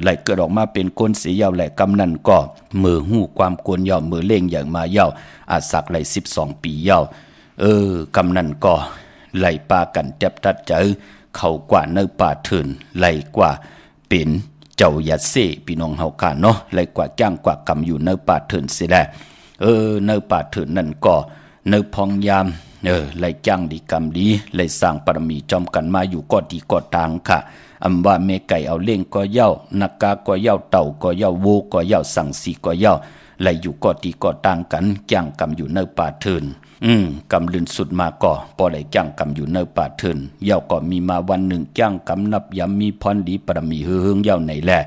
ไหลเกิดออกมาเป็นก้นสียาวแหละกำนันก็มือหู้ความกวนยาวมือเล่งอย่างมาเยาวอาสักไหล12ปียาวกำนันก็ไหลปากันแทบตัดใจเขากว่าเนื้อป่าเถื่อนไหลกว่าเป็นเจ้ายัดเซ่พี่น้องเฮาค่ะเนาะไหลกว่าจ้างกว่ากำอยู่เนื้อป่าเถื่อนสิแล เนอป่าถือนั่นก็เนอพองยามไล่จ้างดีกรรมดีไล่สร้างปรมีจอมกันมาอยู่ก็ดีก็ต่างค่ะอำว่าเมไก่เอาเล่งก็เย่านักกาก็เย่าเต่าก็เย่าโวก็เย่าสังสีก็เย่าไล่อยู่ก็ดีก็ต่างกันจ้างกรรมอยู่เนอป่าถืนกำลืนสุดมาก่อพอได้จ้างกำอยู่เนอป่าเทินเย่าก็มีมาวันหนึ่งจ้างกำนับยำมีพรดีปรมีเฮืองเย่าไหนแหละ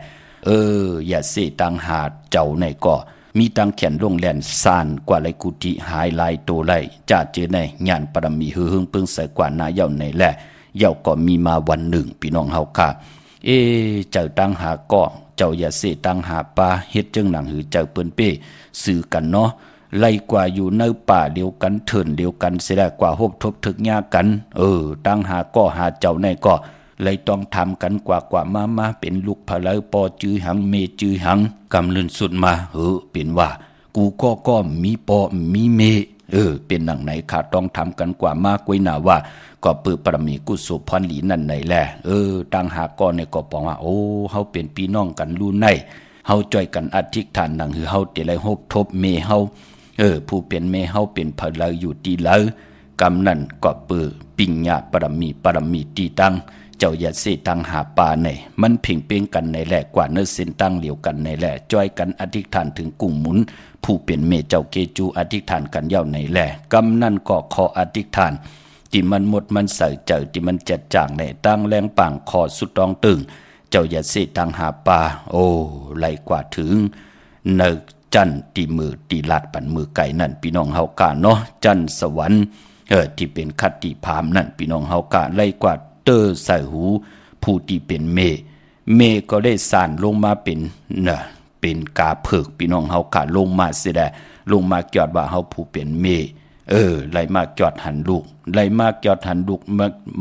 อย่าเสตังหาเจ้าในก่อมีตังแขนลงแหลนซานกว่าไรกุฏิหายลายโตไลจ่าเจอในงานปรมีเฮืองเพิ่งใส่กว่านาเย่าไหนแหละเย่าก็มีมาวันหนึ่งพี่น้องเฮาค่ะเจ้าตังหาก่อเจ้าอย่าเสตังหาปลาเฮ็ดจึงหนังหือเจ้าเปิ้นเป้สื่อกันเนาะไล่กว่าอยู่ในป่าเดียวกันเถินเดียวกันเสียได้กว่าหบทบถึกยากันตั้งหาก็หาเจ้าในก็เลยต้องทำกันกว่ามาเป็นลูกพะเลปอจื้อหังเมจื้อหังกำลืนสุดมาเป็นว่ากูก็มีปอมีเมเป็นหนังไหนขาต้องทำกันกว่ามากไว้หนาว่าก็ปื้อปรมีกุศลพรหลีนั่นไหนแหละตั้งหาก็ในก็ปองว่าเฮาเป็นพี่น้องกันรู้ในเฮาจ่อยกันอธิษฐานหนังหือเฮาเตไลหบทบเมเฮาผู้เป็นเมเฮาเป็นพะเลอยู่ตีเลกำนั่นก็ปื้อปิญญาปรมีตีตั้งเจ้าอย่าเสตังหาปาในมันเพ่งเป้งกันในแหละกว่าเนื้อเส้นตั้งเหลียวกันในแหละจ้อยกันอธิษฐานถึงกุ้งหมุนผู้เป็นเมเจ้าเกจูอธิษฐานกันเย้าในแหละกำนั่นก็ขออธิษฐานที่มันหมดมันใส่เจ้าที่มันจัดจ่างในตั้งแรงป่างคอสุดตองตึงเจ้าอย่าเสตังหาปาไหลกว่าถึงเนกจันตีมือตีลาดปั่นมือไก่นั่นพี่น้องเฮากาเนาะจันสวรรค์ที่เป็นคติพามนั่นพี่น้องเฮากาไล่กว่าใส่หูผู้ที่เป็นเมก็ได้สานลงมาเป็นกาเผือกพี่น้องเฮากาลงมาเสียได้ลงมาจอดว่าเฮาผู้เป็นเมไล่มาจอดหันลูกไล่มาจอดหันลูก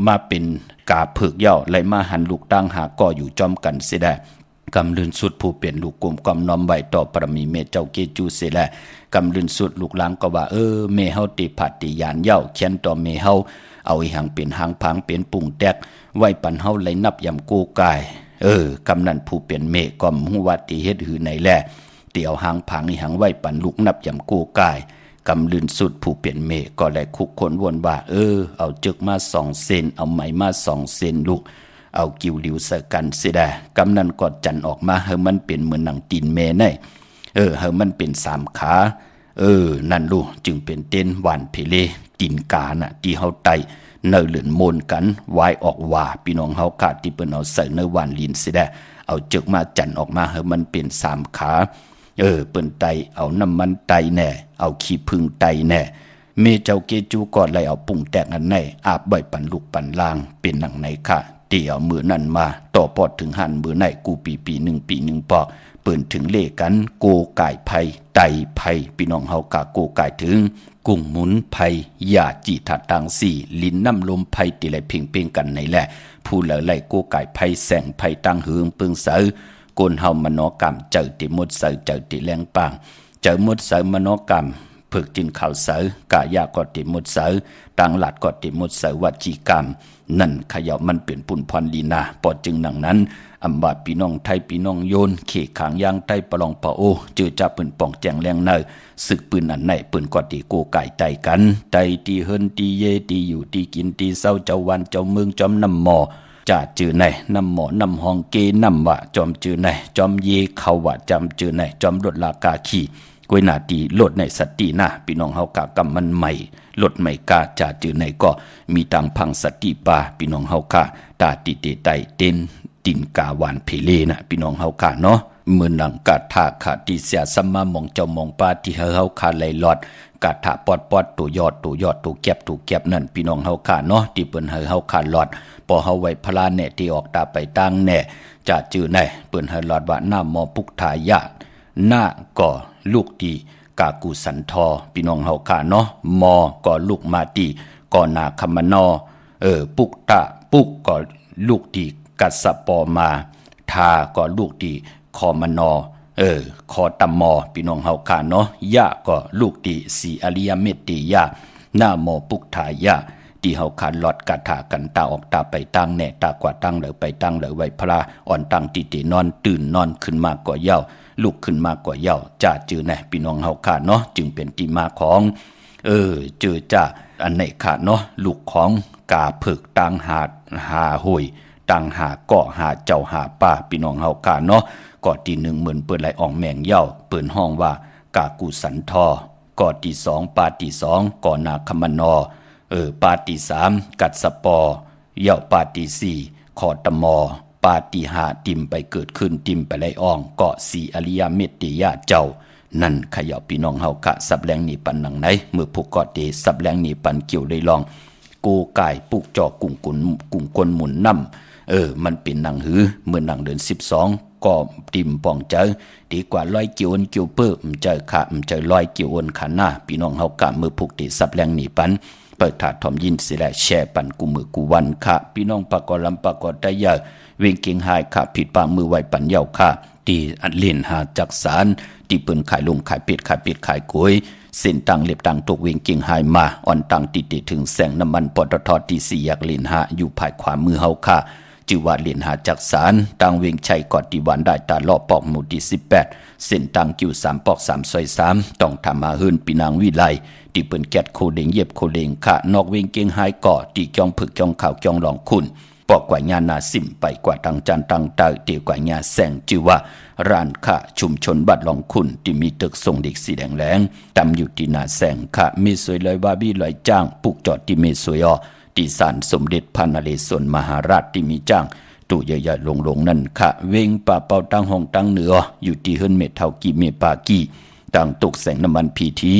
มาเป็นกาเผือกเย่าไล่มาหันลูกตั้งหาก่ออยู่จอมกันเสียได้กำลืนสุดผู้เป็นลูกกลมกำน้อมใบต่อปรมีเมเจ้าเกจูเสียแลกำลืนสุดลูกหลางก็ว่าเมเฮาติผัดติยานเย่าเขียนต่อเมเฮาเอาอีหังเป็นหางพังเป็นปุ่งแตกไว้ปันเฮาไหลนับยำกูกายกำนันผู้เป็นเมก็มหูวัดที่เฮ็ดหือในแลเตี่ยวหางพังอีหังไว้ปันลูกนับยำกูกายกำลืนสุดผู้เป็นเมก็ได้คุกคนวนว่าเอาจึกมา2 เซนเอาไหมมา2 เซนลูกเอากิ้วหลิวใส่กันเสียได้กำนันกอดจันออกมามันเป็นเหมือนหนังตีนเมในมันเป็น3 ขานั่นลูกจึงเป็นเต้นหวานเพเลตีนกาน่ะที่เฮาไตเนอเหลือนโมนกันไว้ออกว่าพี่น้องเฮาขาดที่เปิ้นเอาใส่เนอหวานลินเสียได้เอาจึกมาจันออกมามันเป็น3 ขาเปิ้นไตเอาน้ำมันไตแน่เอาขี้ผึ้งไตแน่เมเจ้าเกจูกอดไล่เอาปุ่งแตกอันไหนอาบใบปันลูกปันลางเป็นหนังไหนค่ะเตี่ยวมือนั่นมาต่อปอดถึงหันมือไหนกูปีหนึ่งปอกเปิ่นถึงเลกันโกไก่ไผ่ไตไผ่พี่น้องเฮากะโกไก่ถึงกุ้งหมุนไผ่ยาจีถัดตังสี่ลิ้นน้ำลมไผ่ติไหลเพ่งเป้งกันในแหละผู้เหลือไหลโกไก่ไผ่แสงไผ่ตั้งหืงปึงเสือโกนเฮามโนกรรมเจอติมดเสือเจอติแรงปางเจอมดเสือมโนกรรมฝึกจินข่าวเสือกายาก็ติมดเสือตังหลัดก็ติมดเสือวัจีกรรมนั่นขย่ามันเป็นปุ่นพรลีนาปอดจึงหนังนั้นอำบาพี่น้องไทยพี่น้องโยนเขขางยางไตปลองปะโอเจอจับปืนป่องแจงแรงเนยศึกปืนอันไหนปืนกอดตีโกไก่ไตกันไตตีเฮินตีเยตีอยู่ตีกินตีเศร้าเจ้าวันเจ้าเมืองจอมน้ำหมอจ่าจือไหนน้ำหมอน้ำหองเกน้ำวะจอมจือไหนจอมเยเขาวะจำจือไหนจอมรถลากาขี่กวยนาตีลดในสติหน้าพี่น้องเฮากะกำมันใหม่ลดไม่กาจ่าจือไหนก็มีตังพังสติปาพี่น้องเฮากะตาติเตไตเต้นตินกาหวานเพเลนะพี่น้องเฮากะเนาะมือหนังกะทาขาติเสียสัมมามองเจ้ามองปาที่เฮาคาไหลหลอดกะทะปอดตัวยอดตัวแก็บนั่นพี่น้องเฮากะเนาะที่เปิ้นเฮาคาหลอดพอเฮาไว้พลาแน่ที่ออกตาไปตั้งแน่จ่าจือไหนเปิ้นเฮาหลอดว่าหน้าหมอปุกทายาหน้าก็ลูกดีกากูสันทอพี่น้องเฮากะเนาะมอก็ลูกมาตีก็นาคมนอปุกตะปุกก็ลูกดีกัสปอมาทาก็ลูกดีคอมนอคอตมอพี่น้องเฮากะเนาะยะก็ลูกดีสีอริยเมตติยะหน้าหมอปุกทายะ ที่เฮาขาดลอดกะถากันตาออกตาไปตั้งแน่ตากว่าตั้งเหลอไปตั้งเหลอไว้พระอ่อนตั้งตินอนตื่นนอนขึ้นมาก่อเย้าลุกขึ้นมาก่อเย้าจ้าจือแน่พี่น้องเฮาขาเนาะจึงเป็นที่มาของเจอจ้าอันไหนขาเนาะลูกของกาผึกตังหาหุยตังหาเกาะหาเจ้าหาป่าพี่น้องเฮาขาเนาะก่อที่1เหมือนเปิ้นไหลอ่องแมงเย้าเปิ้นห้องว่ากากุสันทอก่อที่2ปาที่2ก่อนาคมนอปาที่3กัดสปอเย้าปาที่4ขอตมอปาที่5ติมไปเกิดขึ้นติมไปไหลอ่องเกาะ4อริยเมตติยะเจ้านั่นขย่าพี่น้องเฮากะสับแรงนี่ปันหนังไหนเมื่อผู้กอดเดสับแรงนี่ปันเกี่ยวเลยลองกูกายปุกจอกุ้งกลหมุนน้ำมันเป็นหนังหือเมื่อหนังเดือน12ก็ติมป่องเจอดีกว่าร้อยเกี่ยวเกี่ยวเปิ้มเจอขาเจอร้อยเกี่ยวขาหน้าพี่น้องเฮากะเมื่อผูกเดสับแรงนี่ปันเปิดถาดทอมยินสิแลแช่ปันกูมือกูวันค่ะพี่น้องปากอลำปากอได้ยาเวงเก่งหายค่ะผิดปามือไว้ปันเยาค่ะตีอันเล่นหาจักสารที่เปิ้นขายลงขายเป็ดขายกล้วยเส้นตังเล็บตังตกเวงเก่งหายมาอ่อนตังติดถึงแสงน้ำมันปตทที่4อยากเล่นหาอยู่ภายขวามือเฮาค่ะจือว่าเล่นหาจักสารตังเวงชัยกอดที่วันได้ตาลอปอกหมู่ที่18เส้นตังกิ้ว3ปอก3ซอย3ต้องทำมาเฮินปีนางวิไลที่เปิ้นแกดโคเดงเย็บโคเดงค่ะนอกเวงเก่งหายก่อที่จ้องผึกจ้องข่าวจ้องหลองคุณปอกกว่าญานาสิมไปกว่าตังจันตังตาเตียวกว่าญาแสงจือว่าร้านค่ะชุมชนบัดหลองคุณที่มีตึกทรงเด็กสีแดงแหลงตำอยู่ที่นาแสงค่ะมีสวยลอยบาบี้ลอยจ้างปุกจอดที่เมสวยที่ศาลสมเด็จพระนเรศวรมหาราชที่มีจ้างตู้ใหญ่ๆลงนั่นค่ะเวงป่าเป่าตั้งห้องตั้งเหนืออยู่ที่เฮิรนเมเท่ากีเมปากีตั้งตกแสงน้ำมันพีที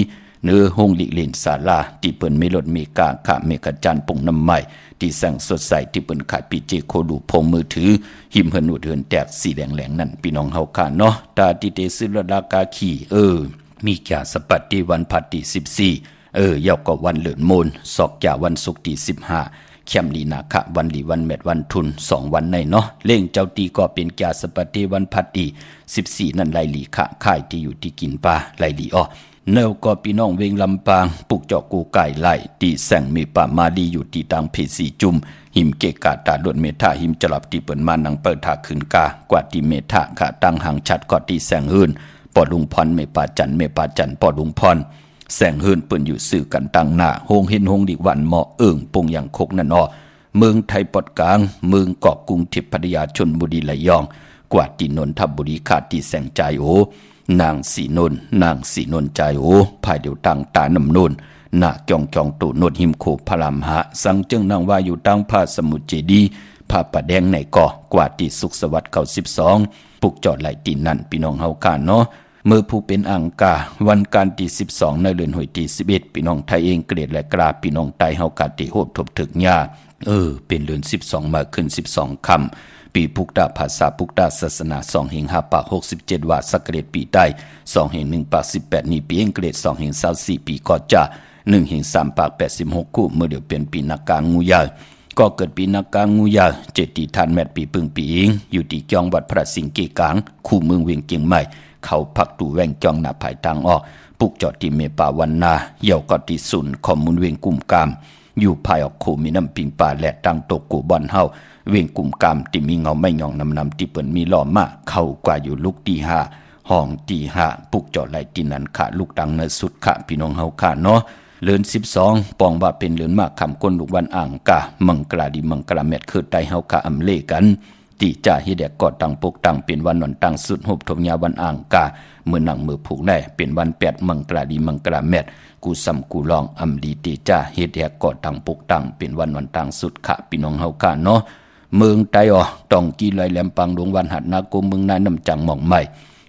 เนื้อห้องลิเลนศาลาที่เปิ้นไม่ลดเมกาค่ะเมกะจันปงน้ำใหม่ที่แสงสดใสที่เปิ้นขายปีเจโคดูพงมือถือหิมเฮินหนวดเฮินแตกสีแดงแหลงนั่นพี่น้องเฮาค่ะเนาะตาติเตซึรดากาขีมีแก่สปัตติวันพัดที่14ยาวก็วันเหลือนโมนศอกจ่าวันศุกร์ที่15แคมลีนาคะวันลีวันเม็ดวันทุน2วันในเนาะเล่งเจ้าตีก็เป็นแก่สปัตติวันพัดที่14นั่นไลลีคะค่ายที่อยู่ที่กินปลาไลลีเนวก็พี่น้องเวงลำปางปุกเจาะกูไก่ไล่ตีแสงมีป่ามาดีอยู่ที่ตังเพสีจุมหิมเกกาตาดวนเมธาหิมจลับที่เปิ่นมานังเปิดถาขึ้นกากว่าที่เมธาค่ะตั้งหางชัดก็ที่แสงหืนปอลุงพรเมปาจันปอลุงพรแสงหืนเปิ่นอยู่สื่อกันตั้งหน้าโฮงเห็นโฮงดิวันเหมาะปงอย่างคกนั่นเมืองไทยปอดกลางเมืองเกาะกรุงทิพย์พัทยาชลบุรีระยองกว่าที่นนทบุรีขาดที่แสงใจนางสีนนใจภายเดียวตังตาน้ำนนหน้าจองตูนดหิมโคพลามหะสังจึงนางว่าอยู่ตังผ้าสมุทรเจดีผ้าประแดงในก่อกว่าที่สุขสวัสดิ์เขา12ปุกจอดไหลตีนั่นพี่น้องเฮาค่ะเนาะเมื่อผู้เป็นอังกาวันการที่12ในเดือนหวยที่11พี่น้องไทยเองเกลียดและกราบพี่น้องไทยเฮากะที่โหบทบถึกญาเป็นเดือน12มาขึ้น12ค่ำปีพุกดาภาษาพุกดาศาสนา2แห่ง5ปาก67ว่าสักเกรดปีใต้2แห่ง1ปาก18นี่ปีเองเกรด2แห่ง24ปีก็จะ1แห่ง3ปาก86คู่เมื่อเดี๋ยวเป็นปีนักกางูยาก็เกิดปีนักกางูยาเจติทานแมตปีปึงปีเองอยู่ที่จองวัดพระสิงห์เกกางคู่เมืองเวียงเกียงใหม่เขาพักตูแวงจองหน้าภายทางออกปุกจอดที่เมปาวันนาเหี่ยวก็ที่ศูนย์ข้อมูลเวียงกุ่มกามอยู่ภายออกโคมีน้ำปิงป่าและตั้งโตกูบอนเฮาเวียงกุ่มกามที่มีเงาไม่หย่องนำที่เปิ้นมีล้อมาเข้ากว่าอยู่ลูกที่5ห้องที่5ปุกจอดไหลที่นั้นค่ะลูกดังเนสุดค่ะพี่น้องเฮาค่ะเนาะเลือน12ปองว่าเป็นเลือนมากคำก้นลูกวันอ่างกะมังกลาดีมังกลาเม็ดคือไตเฮาค่ะอำเลกันตีจ่าฮิเดกกอดตังปกตังเป็นวันวันตังสุดหบทมยาวันอ่างกาเมื่อนังมือผูกแน่เป็นวัน8มังกลาดีมังกลาเม็ดกูซ้ำกูลองอำลีตีจ่าฮิเดกกอดตังปกตังเป็นวันวันตังสุดค่ะพี่น้องเฮาค่ะเนาะเมืองไตต้องกี่ลอยแหลมปังดวงวันหัดนาโกเมืองนายน้ำจังหม่องใหม่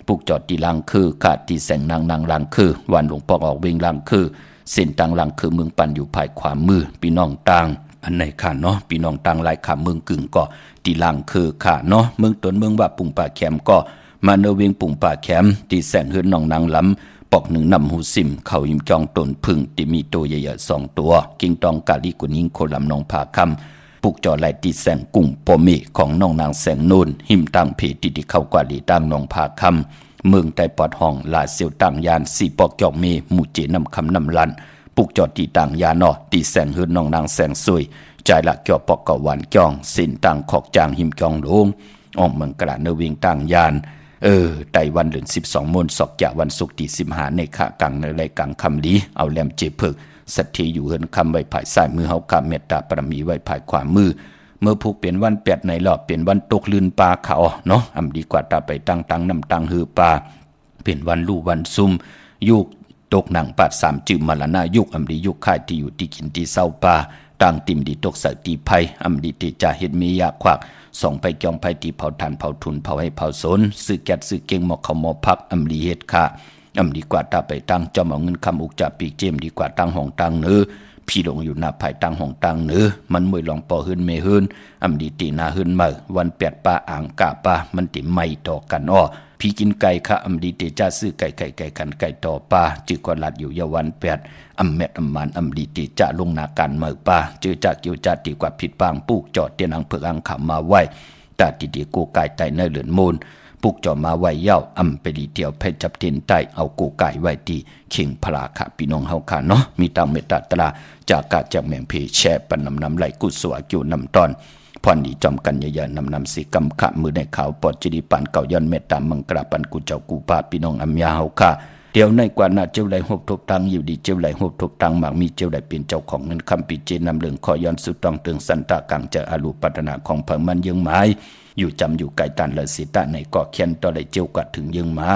ปุกจอดที่ลังคือขาดที่แสงนางลังคือวันหลวงปอกออกเวงลังคือเส้นต่างลังคือเมืองปันอยู่ภายขวามือพี่น้องต่างอันไหนค่ะเนาะพี่น้องต่างหลายขาเมืองกึ่งก็ที่ลังคือค่ะเนาะเมืองตนเมืองว่าปุงป่าแคมก็มาเนเวียงปุงป่าแคมที่แสงเฮือนน้องนางลำปอกหนึ่งนำหูซิมเขายิมจองตนพึ่งที่มีตัวใหญ่ๆ2ตัวกิ่งตองกาลีกุนิงโคลำน้องผาคำปุกจอไหลที่แสงกุ้งปอมีของน้องนางแสงนูนหิมตังเพติที่เข้ากว่าลีตั้งน้องผาคำเมืองไตปอดห้องลาเซียวตั้งยาน4ปอกจอกเมหมู่เจนำคำนำลันปุ ปุกจอดตีต่างยาเนาะตีแสงหืนน้องนางแสงสวยใจละเกี่ยวปอกกะหวานจ้องสินต่างขอกจางหิมจองหลงออกเมืองกระเนวิงต่างยานไต้วันเดือน12มนศอกจะวันศุกร์ที่15ในขะกังในไรกังคำลีเอาแหลมเจเพิกสัตถีอยู่เฮินคำไว้ภายซ้ายมือเฮากาเมตตาปรมีไว้ภายขวามือเมื่อผูกเปลี่ยนวัน8ในรอบเปลี่ยนวันตกลื่นปลาเขาเนาะอำดีกว่าตาไปตั้งน้ำตังหือปลาเปลี่ยนวันลู่วันซุ่มยุกตกหนังปาด3จืมมรณะยุกอำดียุกค่ายที่อยู่ที่กินที่เศร้าปลาต่างติมดีตกใส่ตีไผ่อำดีติจ่าเฮ็ดมียาควักส่องไปจองไผ่ตีเผาทานเผาทุนเผาให้เผาสนซื้อแก๊สซื้อเก่งหมอกเขาหมอพักอำดีเฮ็ดค่ะอำดีกว่าตาไปตั้งจอมเอาเงินคำอุกจ่าปีเจมดีกว่าตั้งห้องตั้งเนื้อพี่ลงอยู่หน้าภายตั้งห้องตั้งเนื้อมันมวยลองปอหืนเมหืนอำดีตีนาหืนเมื่อวัน8ป้าอ่างกะป้ามันติไม่ต่อกันอ้อพี่กินไก่ค่ะอำดีเตจ้าซื้อไก่กันไก่ต่อป้าจือกว่าลัดอยู่ยาวัน8อำแมดอำมันอำดีเตจ้าลงนาการเมื่อป้าจือจากเกี่ยวจ้าดีกว่าผิดปางปูกจอดเตียนอังเผือกอังขำมาไว้ตาดีๆกูไก่ไตในเหลือนมูลปุกจอมาไว้เย้าอำไปดีเดียวเพชรจับเตียนใต้เอากูไก่ไว้ดีเข่งพลาค่ะพี่น้องเฮาค่ะเนาะมีตังเมตตาตราจากกาจากแมงเพแช่ปันนำไหลกุศลกิวนำตอนพรดีจอมกันเยอะๆนำสีกำขะมือในขาวปอดจิดีปันเก่าย้อนเมตตามังกราปันกูเจ้ากูป้าพี่น้องอัมยาเฮาค่ะเดี๋ยวในกว่าน่าเจ้าไหลหบทบตังอยู่ดีเจ้าไหลหบทบตังหมากมีเจ้าไหลเป็นเจ้าของเงินคำปีเจนำเรื่องขอย้อนสุดต้องเตืองสันตากังเจออาลูปัตนาของเพิงมันยังไม้อยู่จำอยู่ไกลตันเลยสิตาในเกาะเขียนต่อเลยเจ้ากัดถึงยังไม้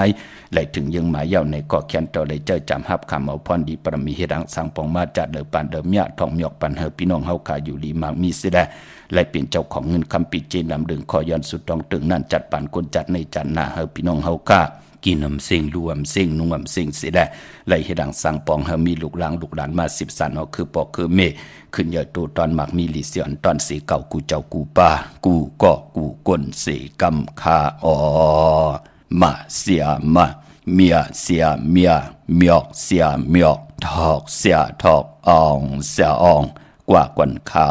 ไหลถึงยังไม้เย้าในเกาะเขียนต่อเลยเจ้าจำฮับคำเอาพรดีปรมีเฮดังสังปองมาจัดเดือปานเดิมยะทองหยอกปันเฮพี่น้องเฮาขาอยู่ดีมากมีสิได้ไหลเป็นเจ้าของเงินคำปีเจนำเรื่องขอย้อนสุดต้องเตืองนั่นจัดปันคนจัดในจัดหน้าเฮพี่น้องเฮาขากินเสิ่งรวมสิ่งนุ่งสิ่งสิได้ไหลเฮดังสังปองเฮมีลูกหลานมา10สันเอาคือปอกคือเมขึ้นเยอะตัวตอนหมักมีลิเสียนตอนสีเก่ากูเจ้ากูป้ากูก็กูก้นสีกำคามาเสียมาเมียเสียเมียเมียกเสียเมียกทอกเสียทอกอ่องเสียอ่องกว่ากวนคา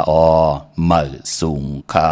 มือสูงคา